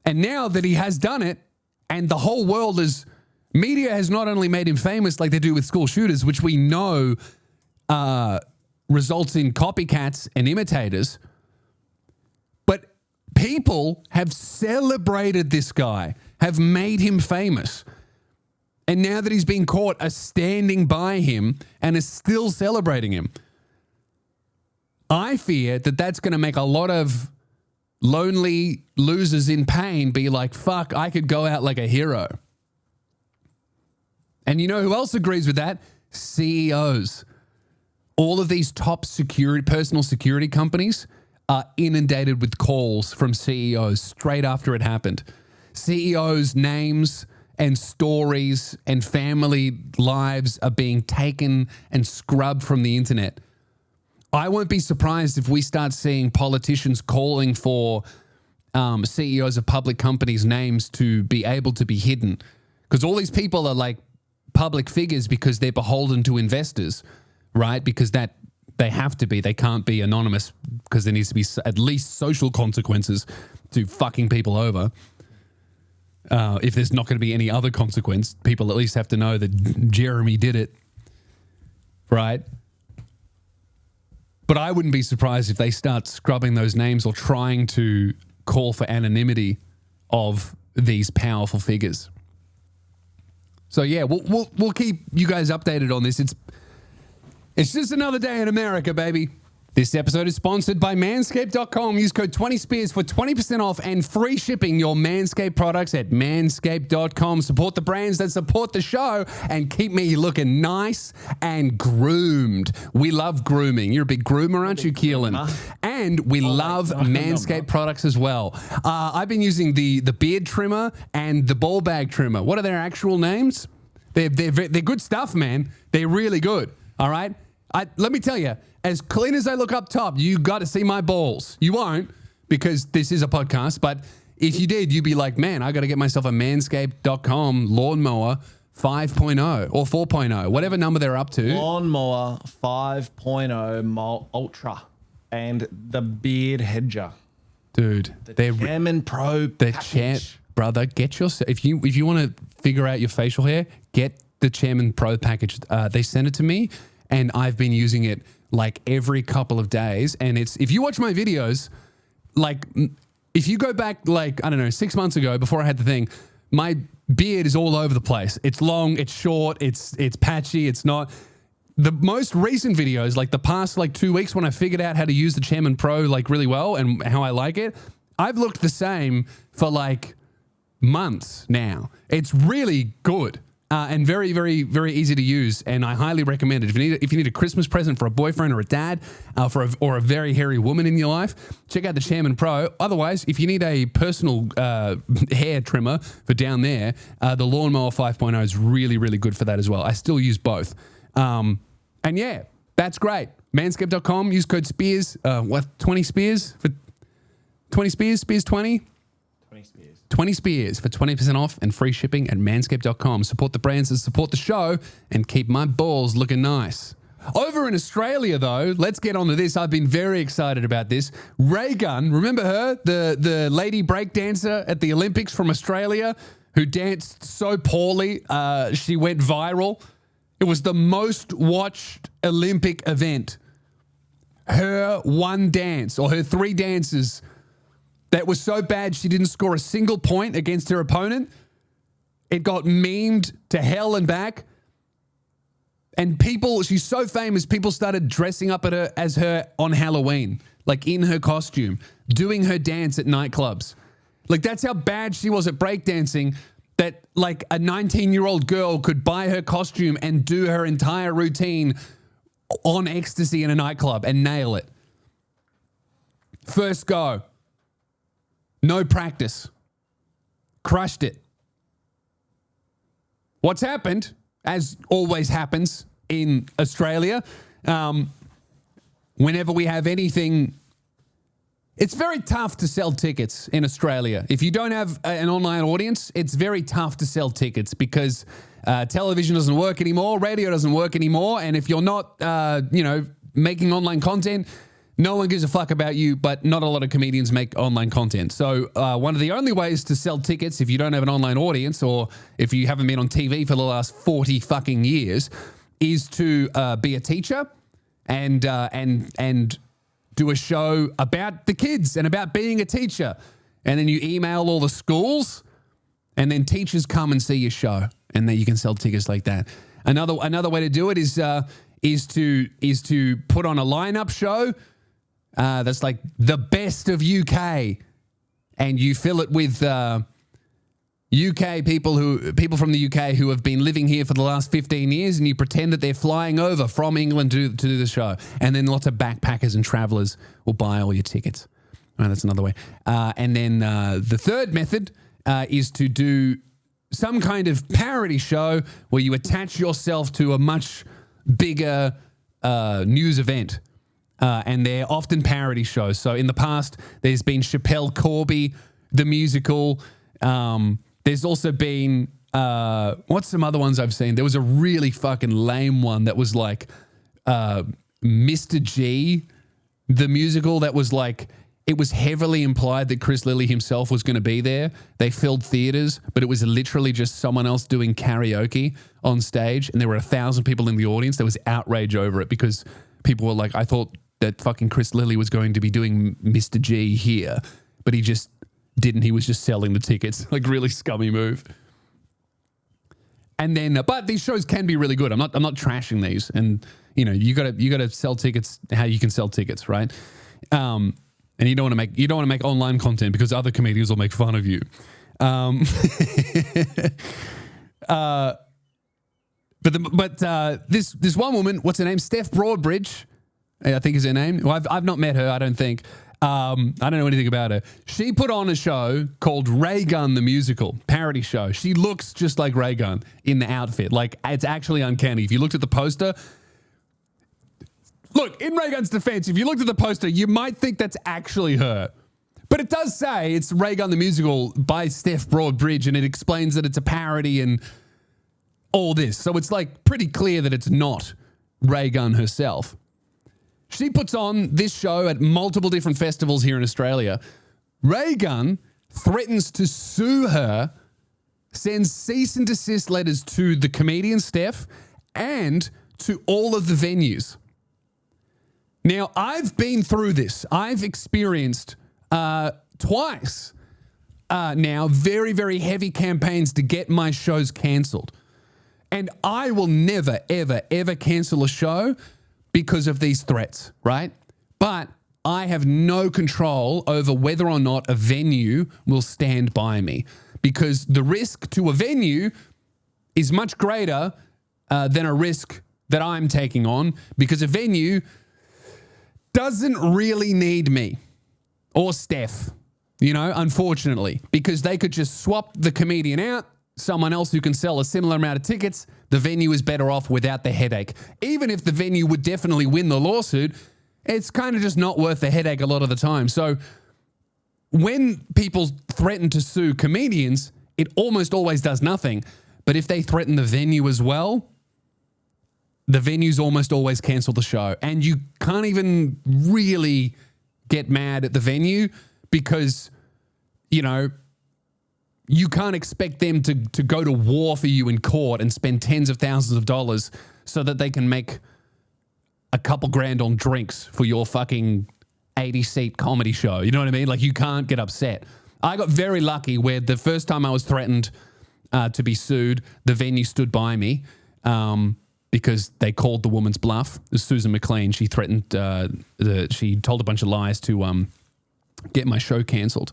And now that he has done it, and the whole world media has not only made him famous like they do with school shooters, which we know results in copycats and imitators, but people have celebrated this guy, have made him famous. And now that he's been caught, are standing by him and are still celebrating him. I fear that that's going to make a lot of lonely losers in pain be like, fuck, I could go out like a hero. And you know who else agrees with that? CEOs. All of these top personal security companies are inundated with calls from CEOs straight after it happened. CEOs' names and stories and family lives are being taken and scrubbed from the internet. I won't be surprised if we start seeing politicians calling for CEOs of public companies' names to be able to be hidden. Because all these people are like public figures because they're beholden to investors, right? Because that they have to be. They can't be anonymous because there needs to be at least social consequences to fucking people over. If there's not going to be any other consequence, people at least have to know that Jeremy did it, right? But I wouldn't be surprised if they start scrubbing those names or trying to call for anonymity of these powerful figures. So yeah, we'll keep you guys updated on this. It's just another day in America, baby. This episode is sponsored by Manscaped.com. Use code 20spears for 20% off and free shipping your Manscaped products at Manscaped.com. Support the brands that support the show and keep me looking nice and groomed. We love grooming. You're a big groomer, aren't you, Keelan? And we love Manscaped products as well. I've been using the beard trimmer and the ball bag trimmer. What are their actual names? They're good stuff, man. They're really good. All right? Let me tell you, as clean as I look up top, you got to see my balls. You won't because this is a podcast, but if you did, you'd be like, man, I got to get myself a manscaped.com lawnmower 5.0 or 4.0, whatever number they're up to. Lawnmower 5.0 Ultra and the beard hedger. Dude, The Chairman Pro package. Brother, get yourself, if you want to figure out your facial hair, get the Chairman Pro package. They sent it to me and I've been using it like every couple of days. And it's, if you watch my videos, like if you go back like, I don't know, 6 months ago before I had the thing, my beard is all over the place. It's long, it's short, it's patchy, it's not. The most recent videos, like the past like 2 weeks when I figured out how to use the Chairman Pro like really well and how I like it, I've looked the same for like months now. It's really good. And very, very, very easy to use, and I highly recommend it. If you need a Christmas present for a boyfriend or a dad, or a very hairy woman in your life, check out the Chairman Pro. Otherwise, if you need a personal hair trimmer for down there, the Lawnmower 5.0 is really, really good for that as well. I still use both, and yeah, that's great. Manscaped.com. Use code Spears. 20 Spears for 20 Spears. Spears 20. 20 Spears for 20% off and free shipping at manscaped.com. Support the brands that support the show and keep my balls looking nice. Over in Australia, though, let's get on to this. I've been very excited about this. Raygun, remember her? The lady breakdancer at the Olympics from Australia who danced so poorly, she went viral. It was the most watched Olympic event. Her one dance, or her three dances, that was so bad she didn't score a single point against her opponent. It got memed to hell and back. And people, she's so famous, people started dressing up as her on Halloween, like in her costume, doing her dance at nightclubs. Like that's how bad she was at breakdancing, that like a 19-year-old girl could buy her costume and do her entire routine on ecstasy in a nightclub and nail it. First go. No practice. Crushed it. What's happened, as always happens in Australia, whenever we have anything, it's very tough to sell tickets in Australia. If you don't have an online audience, it's very tough to sell tickets because television doesn't work anymore, radio doesn't work anymore, and if you're not, making online content, no one gives a fuck about you, but not a lot of comedians make online content. So one of the only ways to sell tickets if you don't have an online audience or if you haven't been on TV for the last 40 fucking years is to be a teacher and do a show about the kids and about being a teacher. And then you email all the schools and then teachers come and see your show and then you can sell tickets like that. Another way to do it is to put on a lineup show that's like the best of UK, and you fill it with UK people from the UK who have been living here for the last 15 years, and you pretend that they're flying over from England to do the show, and then lots of backpackers and travelers will buy all your tickets. That's another way. And then the third method is to do some kind of parody show where you attach yourself to a much bigger news event. And they're often parody shows. So in the past, there's been Chappelle Corby, the musical. There's also been, what's some other ones I've seen? There was a really fucking lame one that was like Mr. G, the musical that was like, it was heavily implied that Chris Lilly himself was going to be there. They filled theaters, but it was literally just someone else doing karaoke on stage. And there were 1,000 people in the audience. There was outrage over it because people were like, I thought that fucking Chris Lilly was going to be doing Mr. G here, but he just didn't. He was just selling the tickets. Like really scummy move. And then, but these shows can be really good. I'm not trashing these. And you gotta sell tickets how you can sell tickets, right? And you don't want to make online content because other comedians will make fun of you. But this one woman, what's her name? Steph Broadbridge, I think is her name. Well, I've not met her, I don't think. I don't know anything about her. She put on a show called Raygun the Musical, parody show. She looks just like Raygun in the outfit. Like, it's actually uncanny. If you looked at the poster, look, in Raygun's defense, if you looked at the poster, you might think that's actually her. But it does say it's Raygun the Musical by Steph Broadbridge, and it explains that it's a parody and all this. So it's like pretty clear that it's not Raygun herself. She puts on this show at multiple different festivals here in Australia. Raygun threatens to sue her, sends cease and desist letters to the comedian Steph and to all of the venues. Now, I've been through this. I've experienced twice now very, very heavy campaigns to get my shows cancelled. And I will never, ever, ever cancel a show because of these threats, right? But I have no control over whether or not a venue will stand by me, because the risk to a venue is much greater than a risk that I'm taking on, because a venue doesn't really need me or Steph, unfortunately, because they could just swap the comedian out, someone else who can sell a similar amount of tickets. The venue is better off without the headache. Even if the venue would definitely win the lawsuit, it's kind of just not worth the headache a lot of the time. So when people threaten to sue comedians, it almost always does nothing. But if they threaten the venue as well, the venues almost always cancel the show. And you can't even really get mad at the venue because, you can't expect them to go to war for you in court and spend tens of thousands of dollars so that they can make a couple grand on drinks for your fucking 80-seat comedy show. You know what I mean? Like, you can't get upset. I got very lucky where the first time I was threatened to be sued, the venue stood by me because they called the woman's bluff. It was Susan McLean. She threatened, she told a bunch of lies to get my show cancelled.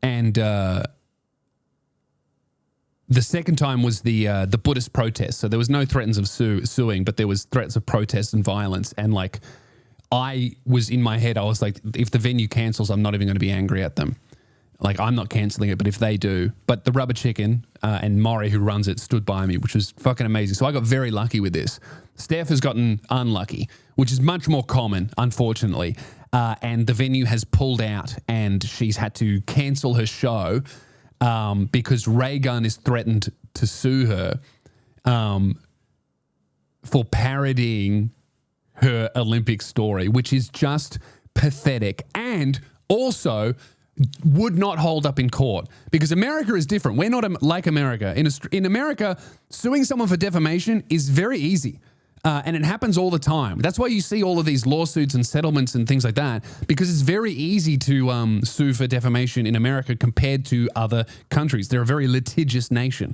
And the second time was the Buddhist protest. So there was no threats of suing, but there was threats of protest and violence. And like, I was in my head, I was like, if the venue cancels, I'm not even going to be angry at them. Like, I'm not canceling it, but if they do. But the Rubber Chicken and Maury, who runs it, stood by me, which was fucking amazing. So I got very lucky with this. Steph has gotten unlucky, which is much more common, unfortunately. And the venue has pulled out and she's had to cancel her show because Raygun is threatened to sue her for parodying her Olympic story, which is just pathetic and also would not hold up in court, because America is different. We're not like America. In America, suing someone for defamation is very easy. And it happens all the time. That's why you see all of these lawsuits and settlements and things like that, because it's very easy to sue for defamation in America compared to other countries. They're a very litigious nation.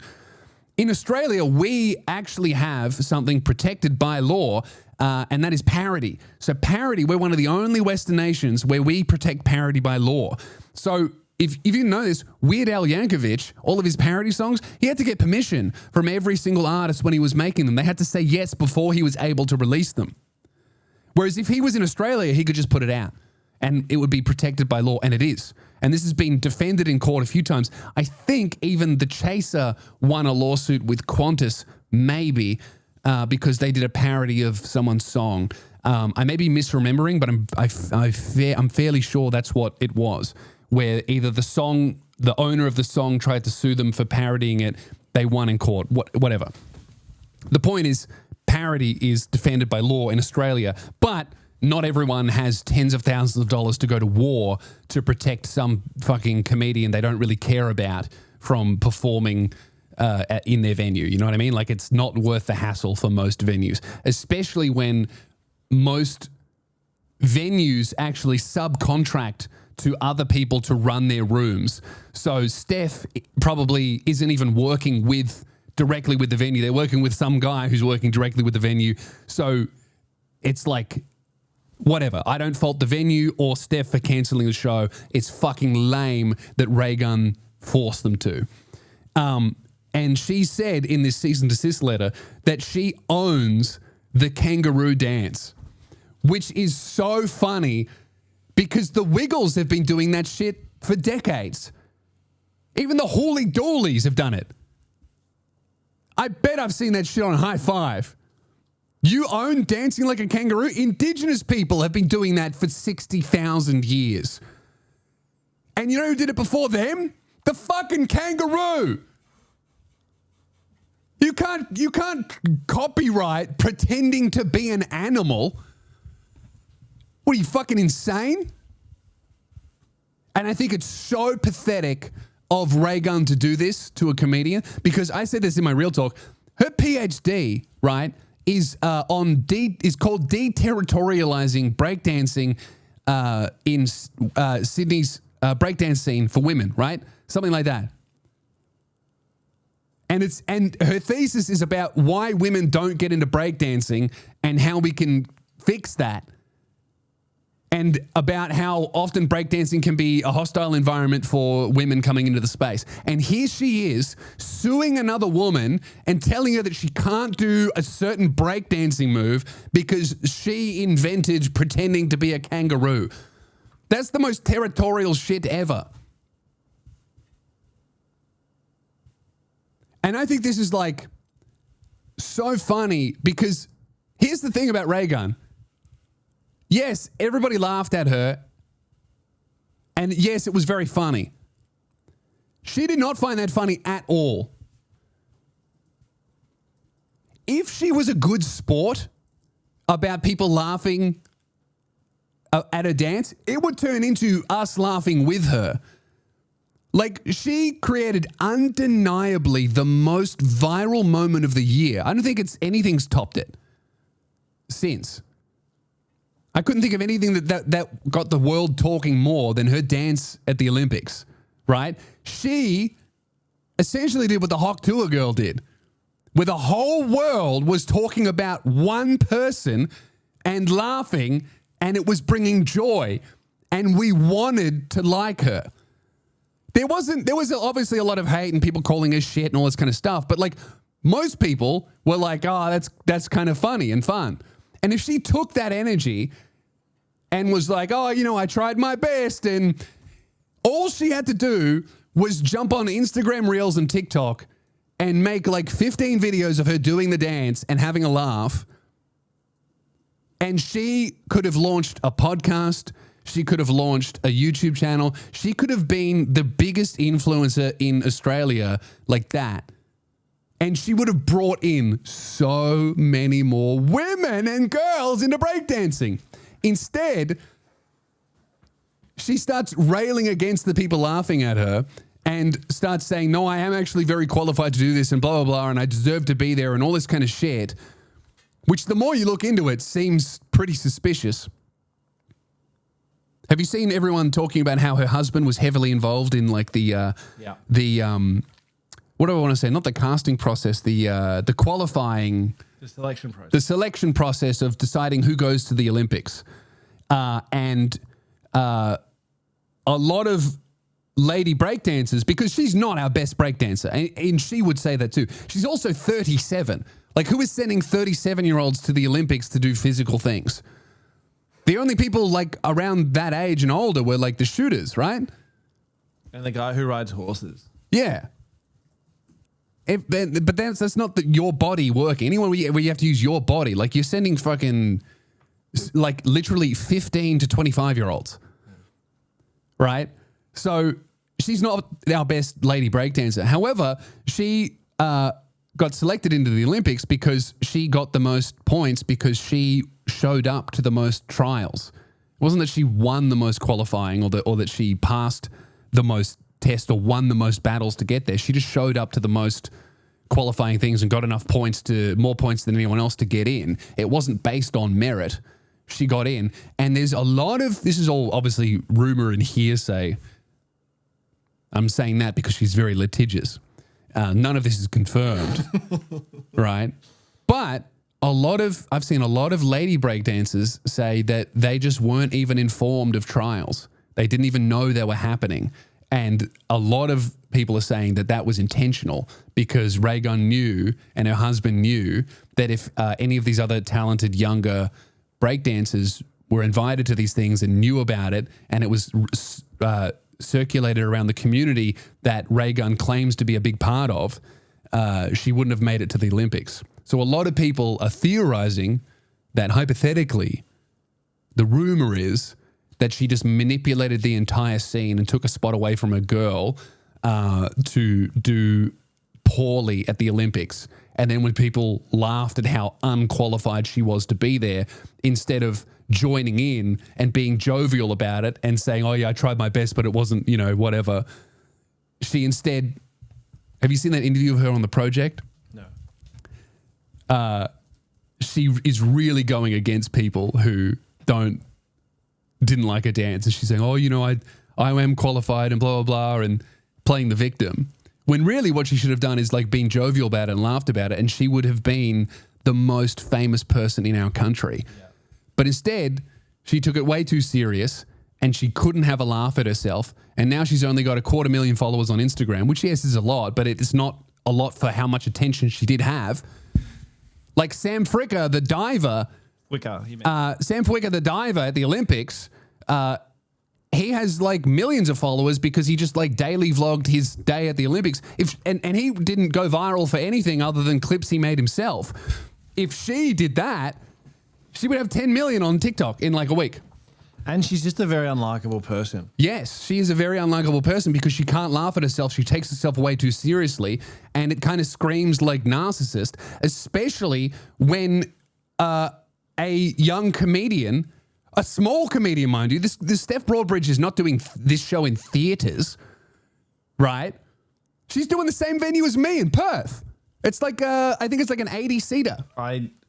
In Australia, we actually have something protected by law, and that is parody. So parody, we're one of the only Western nations where we protect parody by law. So if you know this, Weird Al Yankovic, all of his parody songs, he had to get permission from every single artist when he was making them. They had to say yes before he was able to release them. Whereas if he was in Australia, he could just put it out and it would be protected by law, and it is. And this has been defended in court a few times. I think even The Chaser won a lawsuit with Qantas, maybe, because they did a parody of someone's song. I may be misremembering, but I'm fairly sure that's what it was, where either the owner of the song tried to sue them for parodying it, they won in court, whatever. The point is, parody is defended by law in Australia, but not everyone has tens of thousands of dollars to go to war to protect some fucking comedian they don't really care about from performing in their venue. You know what I mean? Like, it's not worth the hassle for most venues, especially when most venues actually subcontract to other people to run their rooms. So Steph probably isn't even working directly with the venue. They're working with some guy who's working directly with the venue. So it's like, whatever. I don't fault the venue or Steph for cancelling the show. It's fucking lame that Raygun forced them to. And she said in this cease and desist letter that she owns the kangaroo dance, which is so funny because the Wiggles have been doing that shit for decades. Even the Hooly Doolies have done it. I bet I've seen that shit on High Five. You own dancing like a kangaroo? Indigenous people have been doing that for 60,000 years. And you know who did it before them? The fucking kangaroo. You can't copyright pretending to be an animal. What are you, fucking insane? And I think it's so pathetic of Raygun to do this to a comedian, because I said this in my Real Talk. Her PhD, right, is called deterritorializing breakdancing in Sydney's breakdance scene for women, right? Something like that. And her thesis is about why women don't get into breakdancing and how we can fix that. And about how often breakdancing can be a hostile environment for women coming into the space. And here she is suing another woman and telling her that she can't do a certain breakdancing move because she invented pretending to be a kangaroo. That's the most territorial shit ever. And I think this is like so funny because here's the thing about Raygun. Yes, everybody laughed at her. And yes, it was very funny. She did not find that funny at all. If she was a good sport about people laughing at a dance, it would turn into us laughing with her. Like, she created undeniably the most viral moment of the year. I don't think anything's topped it since. I couldn't think of anything that got the world talking more than her dance at the Olympics, right? She essentially did what the Hawk Tour girl did, where the whole world was talking about one person and laughing, and it was bringing joy, and we wanted to like her. There was obviously a lot of hate and people calling her shit and all this kind of stuff, but like most people were like, oh, that's kind of funny and fun. And if she took that energy and was like, oh, you know, I tried my best, and all she had to do was jump on Instagram Reels and TikTok and make like 15 videos of her doing the dance and having a laugh, and she could have launched a podcast. She could have launched a YouTube channel. She could have been the biggest influencer in Australia like that. And she would have brought in so many more women and girls into breakdancing. Instead, she starts railing against the people laughing at her and starts saying, no, I am actually very qualified to do this and blah, blah, blah, and I deserve to be there and all this kind of shit, which the more you look into it seems pretty suspicious. Have you seen everyone talking about how her husband was heavily involved in like what do I want to say? Not the casting process, the qualifying, the selection process. The selection process of deciding who goes to the Olympics, and a lot of lady breakdancers, because she's not our best breakdancer, and she would say that too. She's also 37. Like, who is sending 37-year-olds to the Olympics to do physical things? The only people like around that age and older were like the shooters, right? And the guy who rides horses. Yeah. But that's not your body working. Anywhere where you have to use your body, like you're sending fucking like literally 15 to 25-year-olds, right? So she's not our best lady breakdancer. However, she got selected into the Olympics because she got the most points because she showed up to the most trials. It wasn't that she won the most qualifying or that she passed the most tests or won the most battles to get there. She just showed up to the most qualifying things and got enough points, more points than anyone else to get in. It wasn't based on merit. She got in. And there's a lot of, this is all obviously rumor and hearsay. I'm saying that because she's very litigious. None of this is confirmed, right? But I've seen a lot of lady breakdancers say that they just weren't even informed of trials. They didn't even know they were happening. And a lot of people are saying that that was intentional because Raygun knew and her husband knew that if any of these other talented younger breakdancers were invited to these things and knew about it, and it was circulated around the community that Raygun claims to be a big part of, she wouldn't have made it to the Olympics. So a lot of people are theorizing that hypothetically, the rumor is that she just manipulated the entire scene and took a spot away from a girl to do poorly at the Olympics. And then when people laughed at how unqualified she was to be there, instead of joining in and being jovial about it and saying, oh yeah, I tried my best, but it wasn't, whatever. She instead, have you seen that interview of her on The Project? No. She is really going against people who didn't like her dance. And she's saying, oh, I am qualified and blah, blah, blah, and playing the victim. When really what she should have done is like been jovial about it and laughed about it, and she would have been the most famous person in our country. Yeah. But instead, she took it way too serious and she couldn't have a laugh at herself. And now she's only got 250,000 followers on Instagram, which yes is a lot, but it's not a lot for how much attention she did have. Like Sam Fricker, the diver, Sam Fricker, the diver at the Olympics, he has like millions of followers because he just like daily vlogged his day at the Olympics. And he didn't go viral for anything other than clips he made himself. If she did that, she would have 10 million on TikTok in like a week. And she's just a very unlikable person. Yes, she is a very unlikable person because she can't laugh at herself. She takes herself way too seriously, and it kind of screams like narcissist, especially when a young comedian, a small comedian, mind you, this Steph Broadbridge is not doing this show in theaters, right? She's doing the same venue as me in Perth. It's like, I think it's like an 80-seater.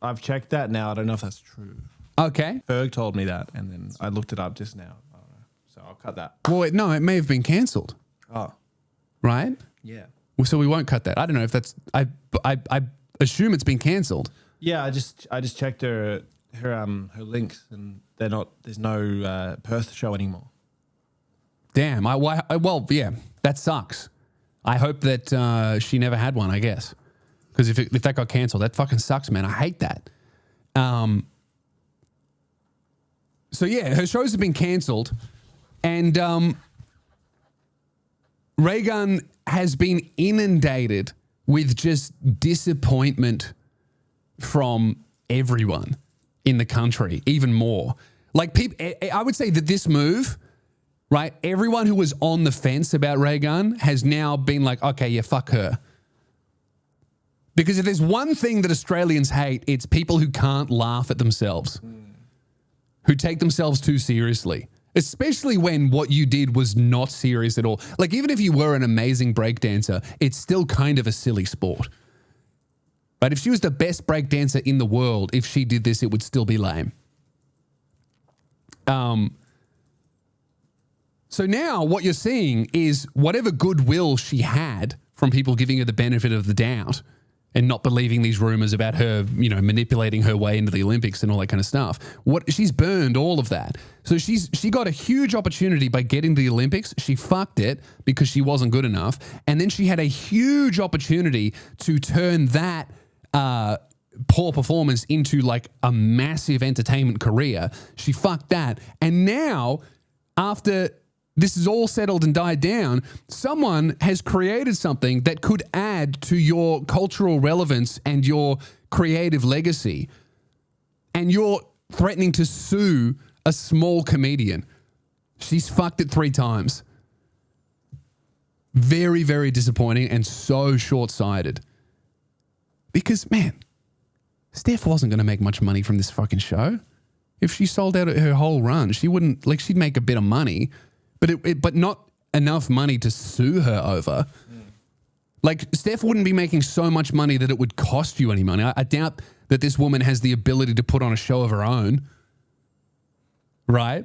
I've checked that now. I don't know if that's true. Okay. Ferg told me that, and then I looked it up just now. I don't know. So I'll cut that. Well, no, it may have been cancelled. Oh. Right? Yeah. Well, so we won't cut that. I don't know if that's... I assume it's been cancelled. Yeah, I just checked her links, and they're not... There's no Perth show anymore. Damn. Well, yeah, that sucks. I hope that she never had one, I guess. Because if that got cancelled, that fucking sucks, man. I hate that. So yeah, her shows have been cancelled, and Raygun has been inundated with just disappointment from everyone in the country, even more. Like I would say that this move, right? Everyone who was on the fence about Raygun has now been like, okay, yeah, fuck her. Because if there's one thing that Australians hate, it's people who can't laugh at themselves. Who take themselves too seriously, especially when what you did was not serious at all. Like, even if you were an amazing breakdancer, it's still kind of a silly sport. But if she was the best breakdancer in the world, if she did this, it would still be lame. So now what you're seeing is whatever goodwill she had from people giving her the benefit of the doubt and not believing these rumors about her, manipulating her way into the Olympics and all that kind of stuff. She's burned all of that. So she got a huge opportunity by getting to the Olympics. She fucked it because she wasn't good enough. And then she had a huge opportunity to turn that poor performance into like a massive entertainment career. She fucked that. And now, after this is all settled and died down, someone has created something that could add to your cultural relevance and your creative legacy. And you're threatening to sue a small comedian. She's fucked it 3 times. Very, very disappointing and so short-sighted. Because, man, Steph wasn't going to make much money from this fucking show. If she sold out her whole run, she wouldn't, like, she'd make a bit of money, but not enough money to sue her over. Like, Steph wouldn't be making so much money that it would cost you any money. I doubt that this woman has the ability to put on a show of her own. Right?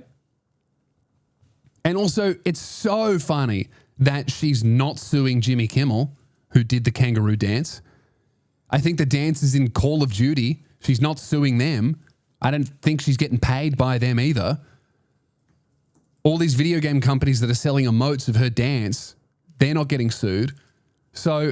And also, it's so funny that she's not suing Jimmy Kimmel, who did the kangaroo dance. I think the dance is in Call of Duty. She's not suing them. I don't think she's getting paid by them either. All these video game companies that are selling emotes of her dance, they're not getting sued. So,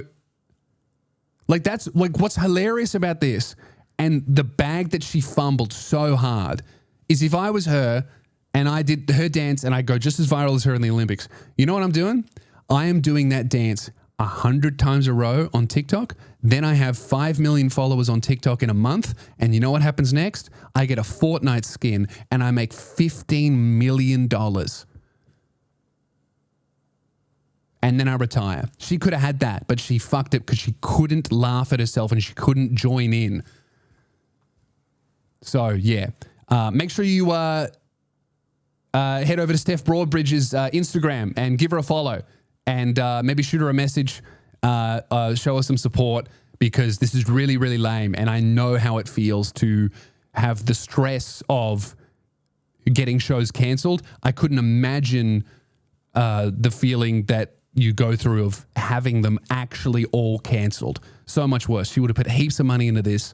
like, that's like what's hilarious about this, and the bag that she fumbled so hard, is if I was her and I did her dance and I go just as viral as her in the Olympics, you know what I'm doing? I am doing that dance 100 times a row on TikTok. Then I have 5 million followers on TikTok in a month. And you know what happens next? I get a Fortnite skin and I make $15 million. And then I retire. She could have had that, but she fucked it because she couldn't laugh at herself and she couldn't join in. So, yeah. Make sure you head over to Steph Broadbridge's Instagram and give her a follow. And maybe shoot her a message, show her some support, because this is really, really lame. And I know how it feels to have the stress of getting shows cancelled. I couldn't imagine the feeling that you go through of having them actually all cancelled. So much worse. She would have put heaps of money into this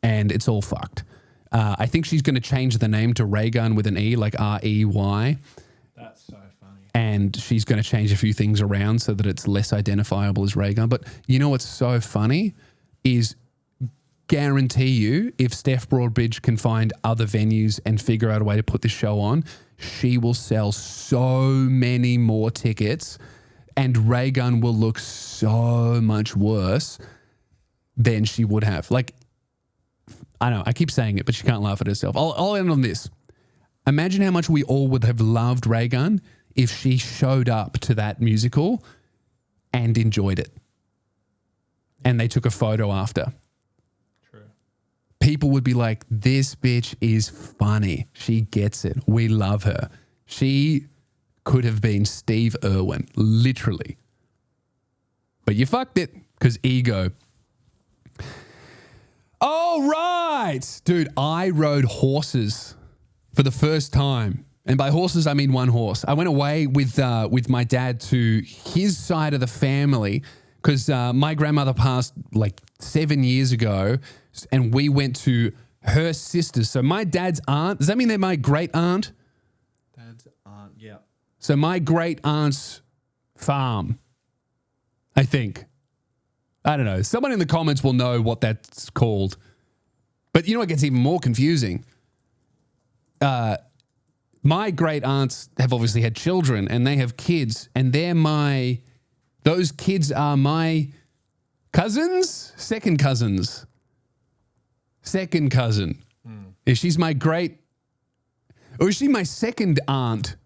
and it's all fucked. I think she's going to change the name to Raygun with an E, like R-E-Y. That's so funny. And she's going to change a few things around so that it's less identifiable as Raygun. But you know what's so funny is, guarantee you, if Steph Broadbridge can find other venues and figure out a way to put this show on, she will sell so many more tickets and Raygun will look so much worse than she would have. Like, I know, I keep saying it, but she can't laugh at herself. I'll end on this. Imagine how much we all would have loved Raygun if she showed up to that musical and enjoyed it. And they took a photo after. True. People would be like, this bitch is funny. She gets it. We love her. She could have been Steve Irwin, literally. But you fucked it because ego. All right. Dude, I rode horses for the first time. And by horses, I mean one horse. I went away with my dad to his side of the family because my grandmother passed like 7 years ago and we went to her sisters. So my dad's aunt, does that mean they're my great aunt? Dad's aunt, yeah. So my great aunt's farm, I think. I don't know. Someone in the comments will know what that's called. But you know what gets even more confusing? My great aunts have obviously had children and they have kids and those kids are my cousins? Second cousins. Second cousin. Is she's my great, or is she my second aunt?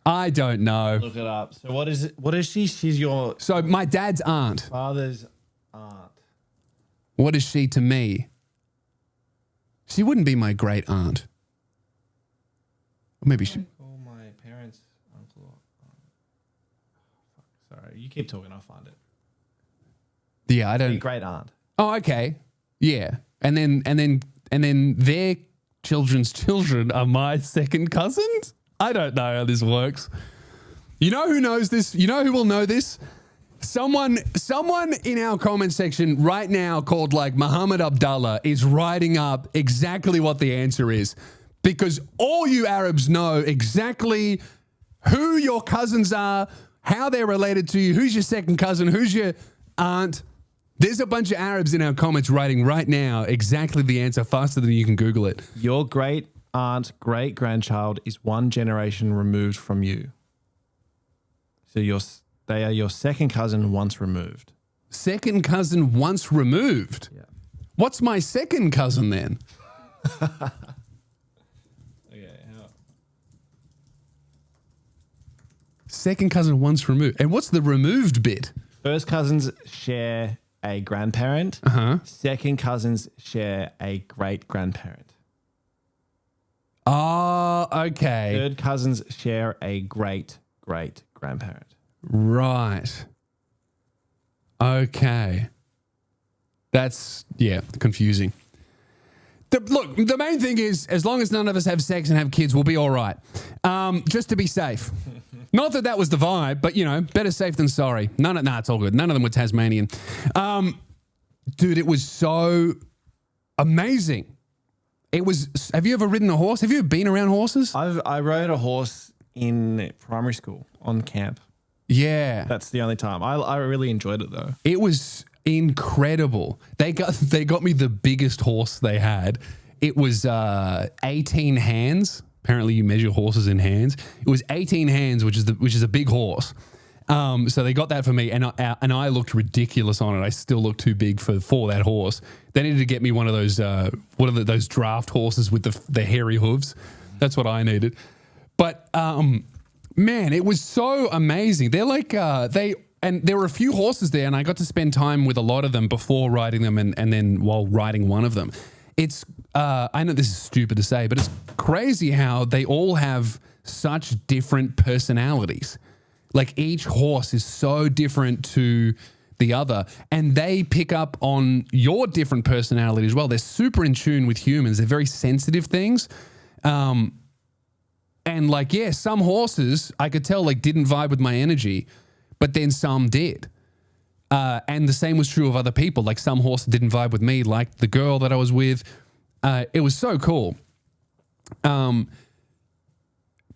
I don't know. Look it up. So what is it? What is she? She's your So my dad's aunt. father's aunt. What is she to me? She wouldn't be my great aunt. Or maybe she. Call my parents' uncle. Sorry, you keep talking. I'll find it. Yeah, I Your don't. great aunt. Oh, okay. Yeah. And then their children's children are my second cousins? I don't know how this works. You know who knows this? You know who will know this? Someone in our comment section right now called like Muhammad Abdullah is writing up exactly what the answer is, because all you Arabs know exactly who your cousins are, how they're related to you, who's your second cousin, who's your aunt. There's a bunch of Arabs in our comments writing right now exactly the answer faster than you can Google it. Your great aunt, great grandchild is one generation removed from you. So they are your second cousin once removed. Second cousin once removed? Yeah. What's my second cousin then? Okay. Second cousin once removed. And what's the removed bit? First cousins share a grandparent. Second cousins share a great grandparent. Oh, okay. Third cousins share a great great grandparent. Right. Okay. That's, yeah, confusing. Look, the main thing is, as long as none of us have sex and have kids, we'll be all right. Just to be safe. Not that that was the vibe, but, you know, better safe than sorry. It's all good. None of them were Tasmanian. Dude, it was so amazing. Have you ever ridden a horse? Have you ever been around horses? I rode a horse in primary school on camp. Yeah. That's the only time. I really enjoyed it though. It was incredible. They got me the biggest horse they had. It was 18 hands. Apparently you measure horses in hands. It was 18 hands, which is a big horse. So they got that for me, and I looked ridiculous on it. I still looked too big for that horse. They needed to get me one of those those draft horses with the hairy hooves. That's what I needed. But man, it was so amazing. They're like and there were a few horses there, and I got to spend time with a lot of them before riding them, and then while riding one of them. It's I know this is stupid to say, but it's crazy how they all have such different personalities. Like each horse is so different to the other, and they pick up on your different personality as well. They're super in tune with humans. They're very sensitive things. And like, yeah, some horses I could tell like didn't vibe with my energy, but then some did. And the same was true of other people. Like some horses didn't vibe with me, like the girl that I was with. It was so cool.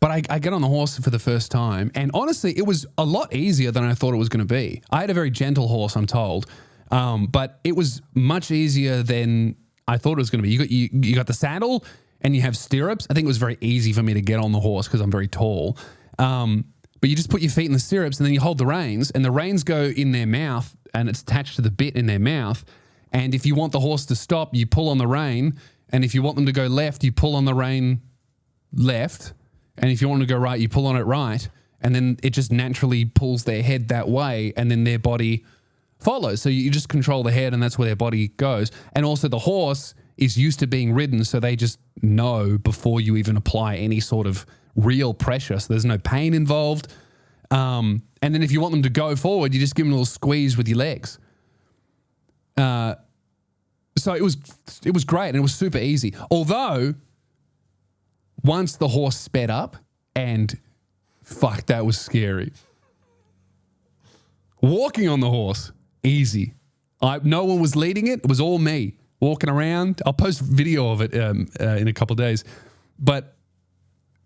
But I get on the horse for the first time, and honestly, it was a lot easier than I thought it was going to be. I had a very gentle horse, I'm told, but it was much easier than I thought it was going to be. You got the saddle, and you have stirrups. I think it was very easy for me to get on the horse because I'm very tall. But you just put your feet in the stirrups, and then you hold the reins, and the reins go in their mouth, and it's attached to the bit in their mouth. And if you want the horse to stop, you pull on the rein, and if you want them to go left, you pull on the rein left. And if you want to go right, you pull on it right, and then it just naturally pulls their head that way, and then their body follows. So you just control the head, and that's where their body goes. And also the horse is used to being ridden, so they just know before you even apply any sort of real pressure. So there's no pain involved. And then if you want them to go forward, you just give them a little squeeze with your legs. So it was great, and it was super easy. Although once the horse sped up, and fuck, that was scary. Walking on the horse, easy. No one was leading it. It was all me walking around. I'll post video of it in a couple of days. But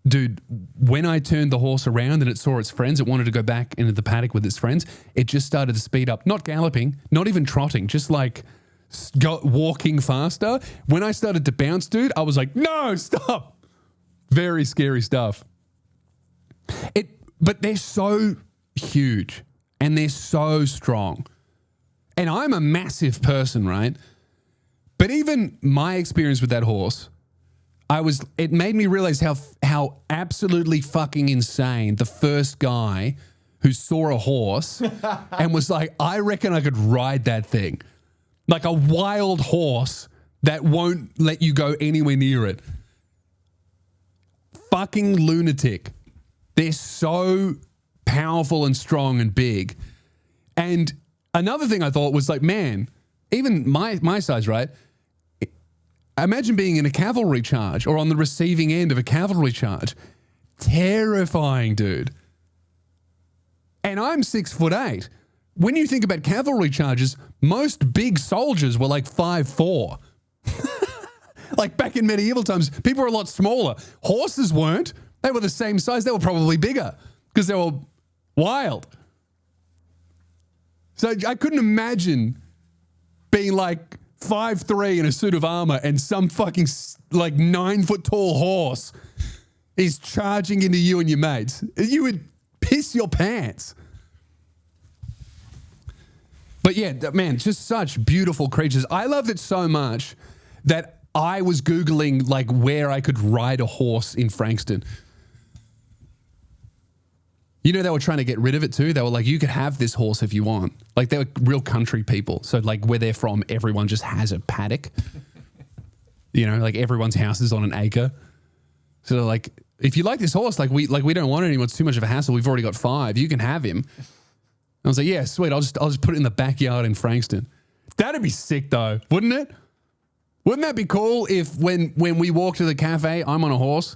dude, when I turned the horse around and it saw its friends, it wanted to go back into the paddock with its friends. It just started to speed up, not galloping, not even trotting, just like walking faster. When I started to bounce, dude, I was like, no, stop. Very scary stuff. But they're so huge and they're so strong. And I'm a massive person, right? But even my experience with that horse, it made me realize how absolutely fucking insane the first guy who saw a horse and was like, I reckon I could ride that thing. Like a wild horse that won't let you go anywhere near it. Fucking lunatic. They're so powerful and strong and big. And another thing I thought was like, man, even my size, right? Imagine being in a cavalry charge or on the receiving end of a cavalry charge. Terrifying, dude. And I'm 6'8". When you think about cavalry charges, most big soldiers were like 5'4". Like back in medieval times, people were a lot smaller. Horses weren't. They were the same size. They were probably bigger because they were wild. So I couldn't imagine being like 5'3" in a suit of armor and some fucking like 9 foot tall horse is charging into you and your mates. You would piss your pants. But yeah, man, just such beautiful creatures. I loved it so much that I was Googling like where I could ride a horse in Frankston. You know, they were trying to get rid of it too. They were like, you could have this horse if you want. Like they were real country people. So like where they're from, everyone just has a paddock. You know, like everyone's house is on an acre. So they're like, if you like this horse, we don't want it anymore. It's too much of a hassle. We've already got 5. You can have him. I was like, yeah, sweet. I'll just put it in the backyard in Frankston. That'd be sick though, wouldn't it? Wouldn't that be cool if when we walk to the cafe, I'm on a horse?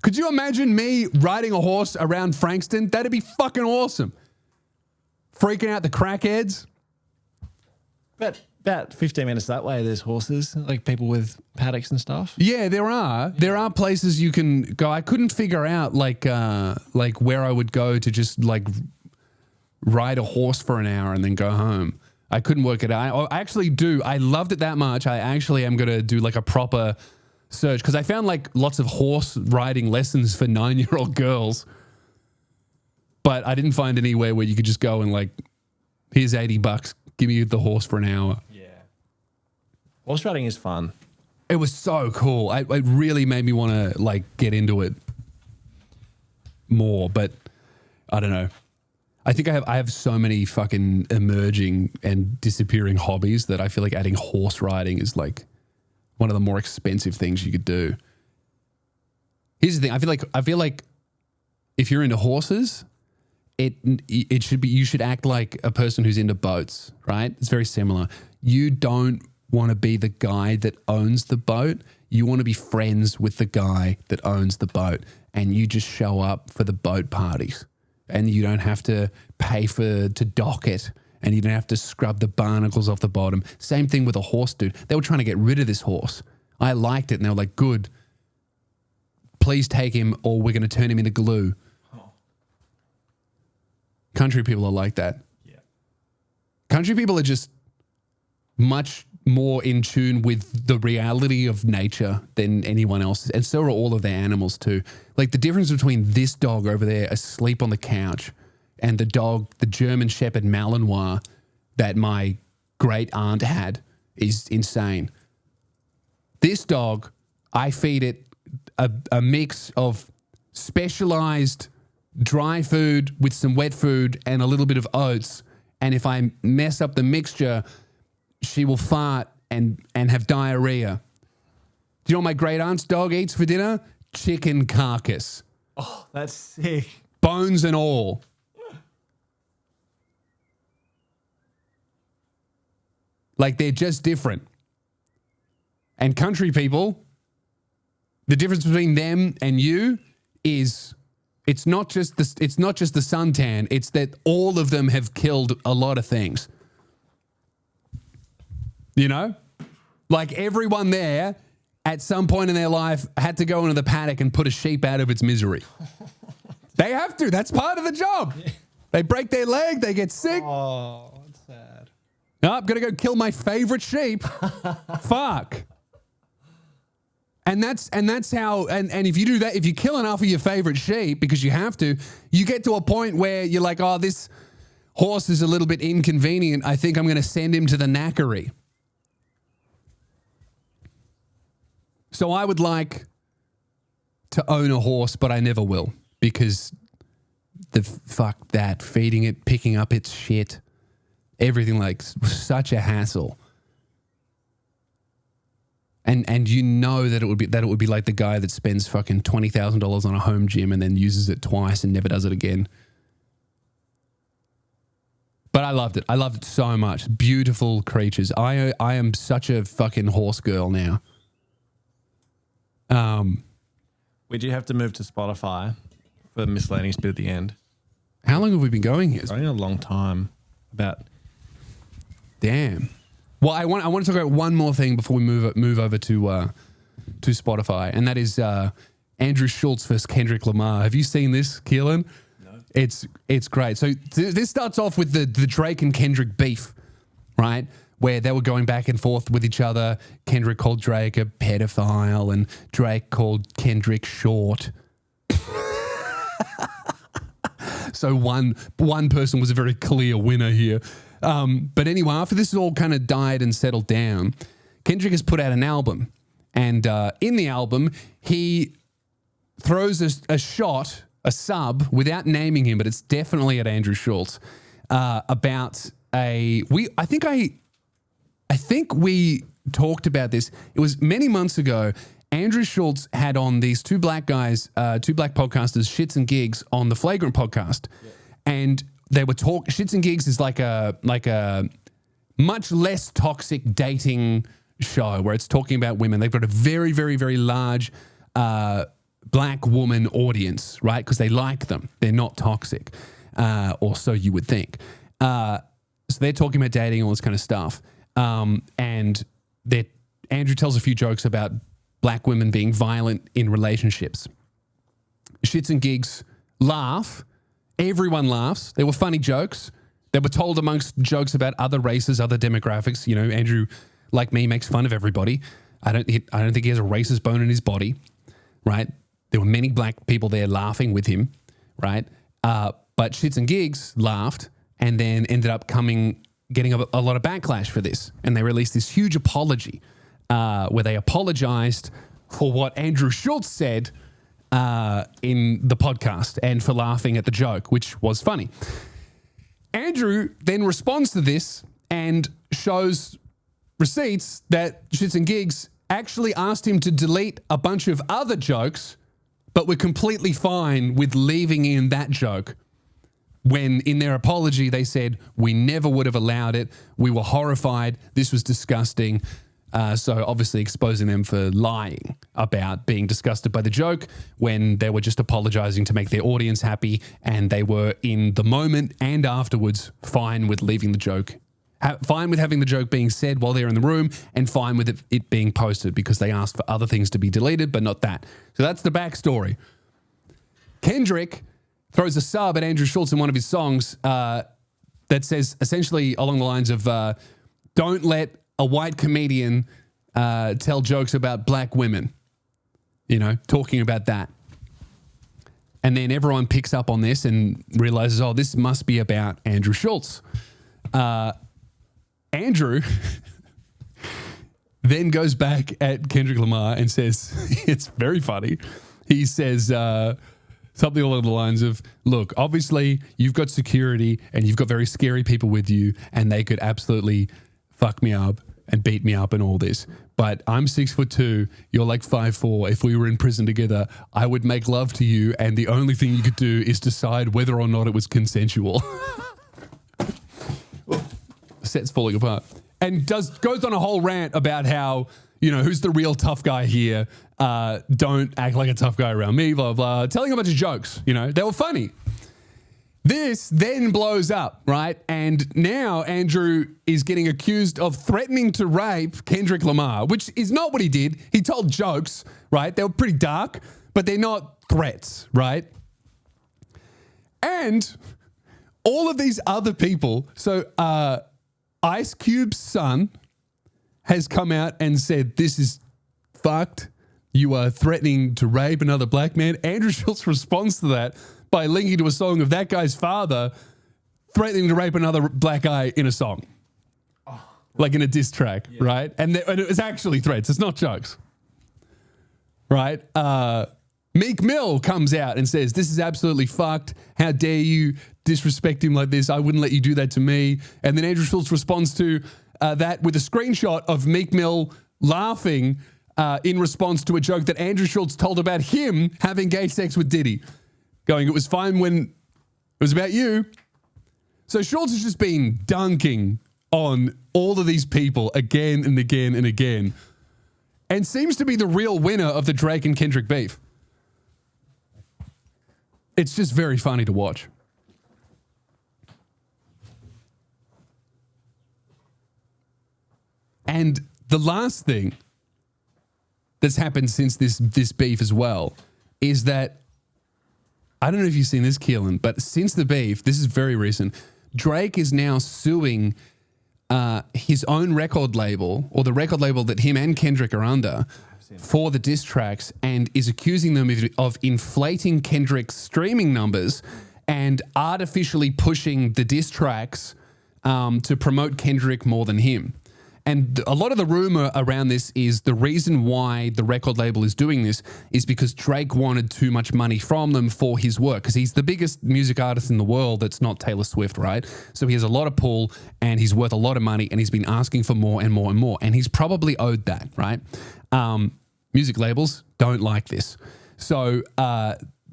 Could you imagine me riding a horse around Frankston? That'd be fucking awesome. Freaking out the crackheads. But about 15 minutes that way, there's horses, like people with paddocks and stuff. Yeah, there are. There are places you can go. I couldn't figure out like where I would go to just like ride a horse for an hour and then go home. I couldn't work it out. I actually do. I loved it that much. I actually am going to do like a proper search because I found like lots of horse riding lessons for 9-year-old girls. But I didn't find anywhere where you could just go and like, here's $80, give me the horse for an hour. Yeah. Horse riding is fun. It was so cool. It really made me want to like get into it more, but I don't know. I think I have so many fucking emerging and disappearing hobbies that I feel like adding horse riding is like one of the more expensive things you could do. Here's the thing. I feel like if you're into horses, it should be, you should act like a person who's into boats, right? It's very similar. You don't want to be the guy that owns the boat. You want to be friends with the guy that owns the boat, and you just show up for the boat parties, and you don't have to pay to dock it, and you don't have to scrub the barnacles off the bottom. Same thing with a horse, dude. They were trying to get rid of this horse. I liked it, and they were like, good. Please take him, or we're going to turn him into glue. Oh. Country people are like that. Yeah. Country people are just much more in tune with the reality of nature than anyone else. And so are all of their animals too. Like the difference between this dog over there asleep on the couch and the German Shepherd Malinois that my great aunt had is insane. This dog, I feed it a mix of specialized dry food with some wet food and a little bit of oats. And if I mess up the mixture, she will fart and have diarrhea. Do you know what my great aunt's dog eats for dinner? Chicken carcass. Oh, that's sick. Bones and all. Like they're just different. And country people, the difference between them and you is it's not just the suntan, it's that all of them have killed a lot of things. You know? Like everyone there at some point in their life had to go into the paddock and put a sheep out of its misery. They have to. That's part of the job. Yeah. They break their leg. They get sick. Oh, that's sad. Oh, I'm going to go kill my favorite sheep. Fuck. And that's how, and if you do that, if you kill enough of your favorite sheep, because you have to, you get to a point where you're like, oh, this horse is a little bit inconvenient. I think I'm going to send him to the knackery. So I would like to own a horse, but I never will, because fuck that, feeding it, picking up its shit, everything, like such a hassle. And you know that it would be like the guy that spends fucking $20,000 on a home gym and then uses it twice and never does it again. But I loved it. I loved it so much. Beautiful creatures. I am such a fucking horse girl now. We do have to move to Spotify for the miscellaneous bit at the end. How long have we been going here? It's only a long time. Damn. Well, I want to talk about one more thing before we move over to Spotify, and that is Andrew Schulz versus Kendrick Lamar. Have you seen this, Keelan? No. It's great. So this starts off with the Drake and Kendrick beef, right? Where they were going back and forth with each other. Kendrick called Drake a pedophile, and Drake called Kendrick short. So one person was a very clear winner here. But anyway, after this all kind of died and settled down, Kendrick has put out an album. And in the album, he throws a shot, a sub, without naming him, but it's definitely at Andrew Schulz, about I think we talked about this. It was many months ago. Andrew Schulz had on these two black guys, two black podcasters, Shits and Gigs, on the Flagrant podcast. Yeah. And they were Shits and Gigs is like a much less toxic dating show where it's talking about women. They've got a very, very, very large black woman audience, right? Because they like them. They're not toxic, or so you would think. So they're talking about dating, all this kind of stuff. And Andrew tells a few jokes about black women being violent in relationships. Shits and Gigs laugh. Everyone laughs. They were funny jokes. They were told amongst jokes about other races, other demographics. You know, Andrew, like me, makes fun of everybody. I don't think he has a racist bone in his body, right? There were many black people there laughing with him, right? But Shits and Gigs laughed and then ended up getting a lot of backlash for this. And they released this huge apology where they apologized for what Andrew Schulz said in the podcast and for laughing at the joke, which was funny. Andrew then responds to this and shows receipts that Shits and Gigs actually asked him to delete a bunch of other jokes, but were completely fine with leaving in that joke. When in their apology, they said, we never would have allowed it. We were horrified. This was disgusting. So obviously exposing them for lying about being disgusted by the joke when they were just apologizing to make their audience happy, and they were in the moment and afterwards fine with leaving the joke, fine with having the joke being said while they're in the room, and fine with it being posted because they asked for other things to be deleted, but not that. So that's the backstory. Kendrick throws a sub at Andrew Schulz in one of his songs that says essentially along the lines of, don't let a white comedian tell jokes about black women, talking about that. And then everyone picks up on this and realizes, oh, this must be about Andrew Schulz. Andrew then goes back at Kendrick Lamar and says, it's very funny. He says something along the lines of, look, obviously you've got security and you've got very scary people with you, and they could absolutely fuck me up and beat me up and all this. But I'm 6'2", you're like 5'4". If we were in prison together, I would make love to you, and the only thing you could do is decide whether or not it was consensual. Set's falling apart. And goes on a whole rant about how, who's the real tough guy here? Don't act like a tough guy around me, blah, blah, telling a bunch of jokes, they were funny. This then blows up, right? And now Andrew is getting accused of threatening to rape Kendrick Lamar, which is not what he did. He told jokes, right? They were pretty dark, but they're not threats, right? And all of these other people, so Ice Cube's son has come out and said, this is fucked. You are threatening to rape another black man. Andrew Schulz responds to that by linking to a song of that guy's father threatening to rape another black guy in a song. Like in a diss track, right? And it was actually threats. It's not jokes, right? Meek Mill comes out and says, this is absolutely fucked. How dare you disrespect him like this? I wouldn't let you do that to me. And then Andrew Schulz responds to that with a screenshot of Meek Mill laughing in response to a joke that Andrew Schulz told about him having gay sex with Diddy. Going, it was fine when it was about you. So Schulz has just been dunking on all of these people again and again and again, and seems to be the real winner of the Drake and Kendrick beef. It's just very funny to watch. And the last thing that's happened since this beef as well is that, I don't know if you've seen this, Keelan, but since the beef, this is very recent, Drake is now suing his own record label, or the record label that him and Kendrick are under, for the diss tracks, and is accusing them of inflating Kendrick's streaming numbers and artificially pushing the diss tracks to promote Kendrick more than him. And a lot of the rumor around this is the reason why the record label is doing this is because Drake wanted too much money from them for his work, because he's the biggest music artist in the world that's not Taylor Swift, right? So he has a lot of pull and he's worth a lot of money, and he's been asking for more and more and more. And he's probably owed that, right? Music labels don't like this. So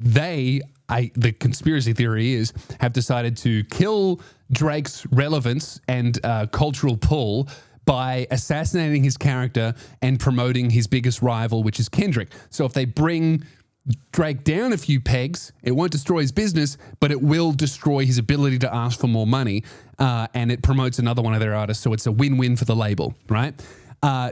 the conspiracy theory is, have decided to kill Drake's relevance and cultural pull by assassinating his character and promoting his biggest rival, which is Kendrick. So if they bring Drake down a few pegs, it won't destroy his business, but it will destroy his ability to ask for more money, and it promotes another one of their artists, so it's a win-win for the label, right?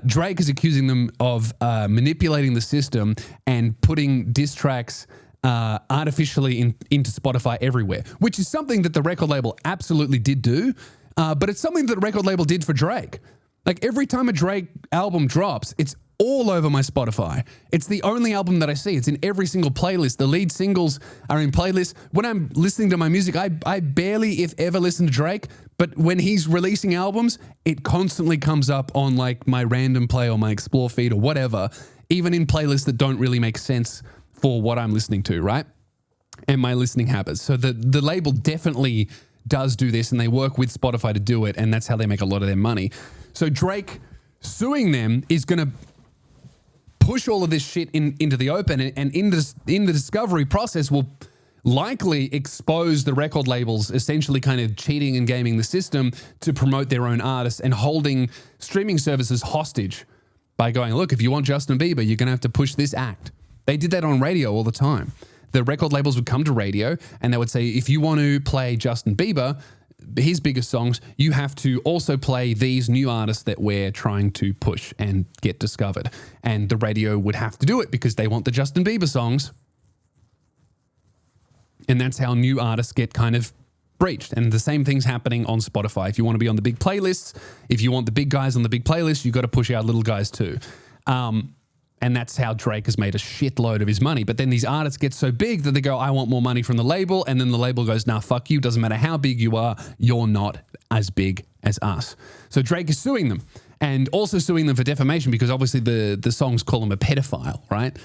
Drake is accusing them of manipulating the system and putting diss tracks artificially into Spotify everywhere, which is something that the record label absolutely did do, but it's something that the record label did for Drake. Like every time a Drake album drops, it's all over my Spotify. It's the only album that I see. It's in every single playlist. The lead singles are in playlists. When I'm listening to my music, I barely, if ever, listen to Drake. But when he's releasing albums, it constantly comes up on like my random play or my explore feed or whatever, even in playlists that don't really make sense for what I'm listening to, right? And my listening habits. So the label definitely does do this, and they work with Spotify to do it, and that's how they make a lot of their money. So Drake suing them is going to push all of this shit into the open, and in the discovery process will likely expose the record labels essentially kind of cheating and gaming the system to promote their own artists and holding streaming services hostage by going, look, if you want Justin Bieber, you're going to have to push this act. They did that on radio all the time. The record labels would come to radio and they would say, if you want to play Justin Bieber, his biggest songs, you have to also play these new artists that we're trying to push and get discovered. And the radio would have to do it because they want the Justin Bieber songs. And that's how new artists get kind of breached. And the same thing's happening on Spotify. If you want to be on the big playlists, if you want the big guys on the big playlists, you got to push out little guys too. And that's how Drake has made a shitload of his money. But then these artists get so big that they go, I want more money from the label. And then the label goes, nah, fuck you. Doesn't matter how big you are. You're not as big as us. So Drake is suing them, and also suing them for defamation because obviously the songs call him a pedophile, right?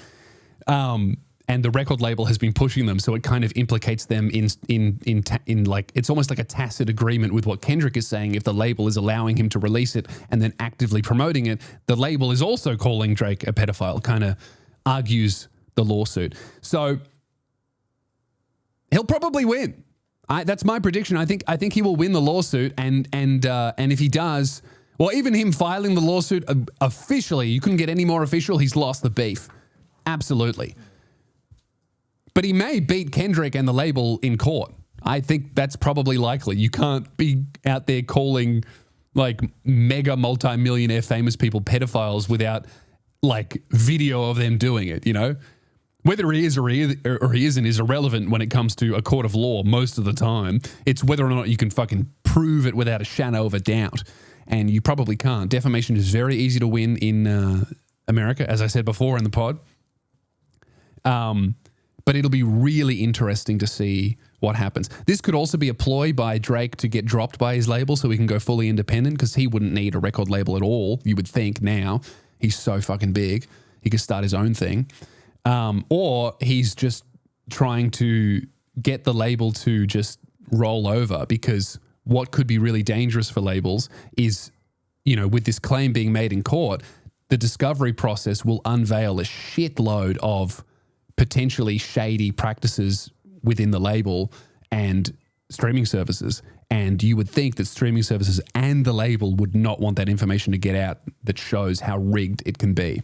And the record label has been pushing them, so it kind of implicates them in like, it's almost like a tacit agreement with what Kendrick is saying. If the label is allowing him to release it and then actively promoting it, the label is also calling Drake a pedophile. Kind of argues the lawsuit. So he'll probably win. That's my prediction. I think he will win the lawsuit, and if he does, well, even him filing the lawsuit officially, you couldn't get any more official. He's lost the beef, absolutely. But he may beat Kendrick and the label in court. I think that's probably likely. You can't be out there calling like mega multi-millionaire famous people pedophiles without like video of them doing it, you know? Whether he is or he isn't is irrelevant when it comes to a court of law most of the time. It's whether or not you can fucking prove it without a shadow of a doubt. And you probably can't. Defamation is very easy to win in America, as I said before in the pod. But it'll be really interesting to see what happens. This could also be a ploy by Drake to get dropped by his label so he can go fully independent, because he wouldn't need a record label at all, you would think now. He's so fucking big. He could start his own thing. Or he's just trying to get the label to just roll over, because what could be really dangerous for labels is, you know, with this claim being made in court, the discovery process will unveil a shitload of potentially shady practices within the label and streaming services. And you would think that streaming services and the label would not want that information to get out that shows how rigged it can be.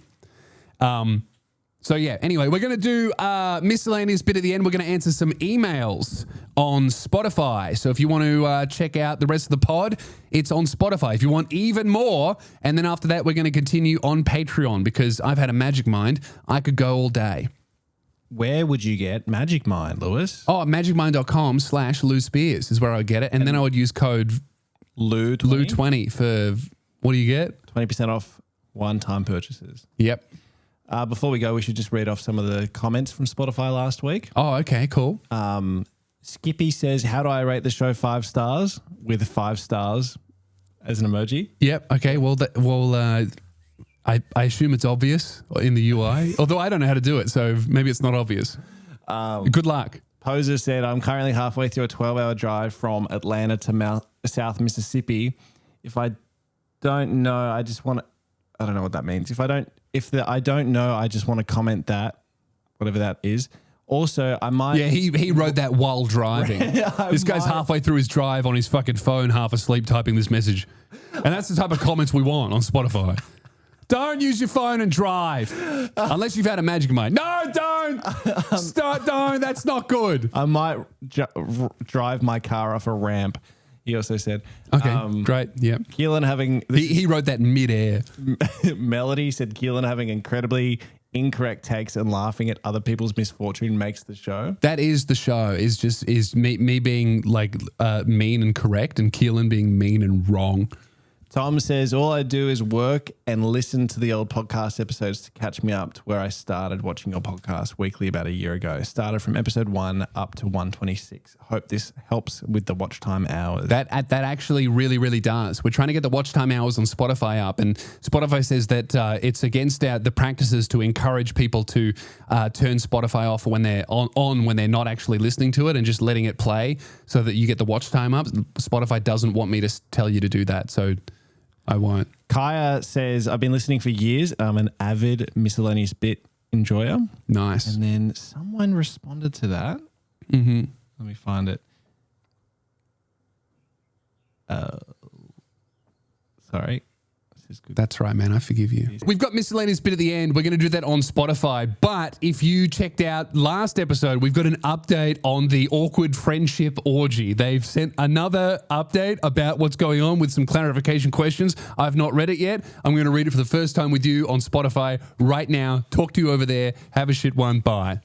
So yeah, anyway, we're going to do a miscellaneous bit at the end. We're going to answer some emails on Spotify. So if you want to check out the rest of the pod, it's on Spotify. If you want even more, and then after that, we're going to continue on Patreon, because I've had a magic mind. I could go all day. Where would you get Magic Mind, Lewis? Oh, magicmind.com/Lou Spears is where I would get it. And then I would use code Lou20 for, what do you get? 20% off one-time purchases. Yep. Before we go, we should just read off some of the comments from Spotify last week. Oh, okay, cool. Skippy says, how do I rate the show 5 stars? With 5 stars as an emoji. Yep. Okay. I assume it's obvious in the UI, although I don't know how to do it, so maybe it's not obvious. Good luck. Poser said, I'm currently halfway through a 12-hour drive from Atlanta to South Mississippi. If I don't know, I just want to, I don't know what that means. I don't know, I just want to comment that, whatever that is. Also, I might... Yeah, he wrote that while driving. This guy's halfway through his drive on his fucking phone, half asleep, typing this message. And that's the type of comments we want on Spotify. Don't use your phone and drive unless you've had a magic mind. No, don't. Don't. That's not good. I might drive my car off a ramp, he also said. Okay, great. Yeah. Keelan having... He wrote that midair. Melody said, Keelan having incredibly incorrect takes and laughing at other people's misfortune makes the show. That is the show. Is me being like mean and correct, and Keelan being mean and wrong. Tom says, all I do is work and listen to the old podcast episodes to catch me up to where I started watching your podcast weekly about a year ago. Started from episode 1 up to 126. Hope this helps with the watch time hours. That actually really, really does. We're trying to get the watch time hours on Spotify up, and Spotify says that it's against the practices to encourage people to turn Spotify off when they're on when they're not actually listening to it and just letting it play so that you get the watch time up. Spotify doesn't want me to tell you to do that, so I won't. Kaya says, I've been listening for years. I'm an avid miscellaneous bit enjoyer. Nice. And then someone responded to that. Mm-hmm. Let me find it. Sorry. This is good. That's right, man. I forgive you. We've got miscellaneous bit at the end. We're going to do that on Spotify. But if you checked out last episode, we've got an update on the awkward friendship orgy. They've sent another update about what's going on with some clarification questions. I've not read it yet. I'm going to read it for the first time with you on Spotify right now. Talk to you over there. Have a shit one. Bye.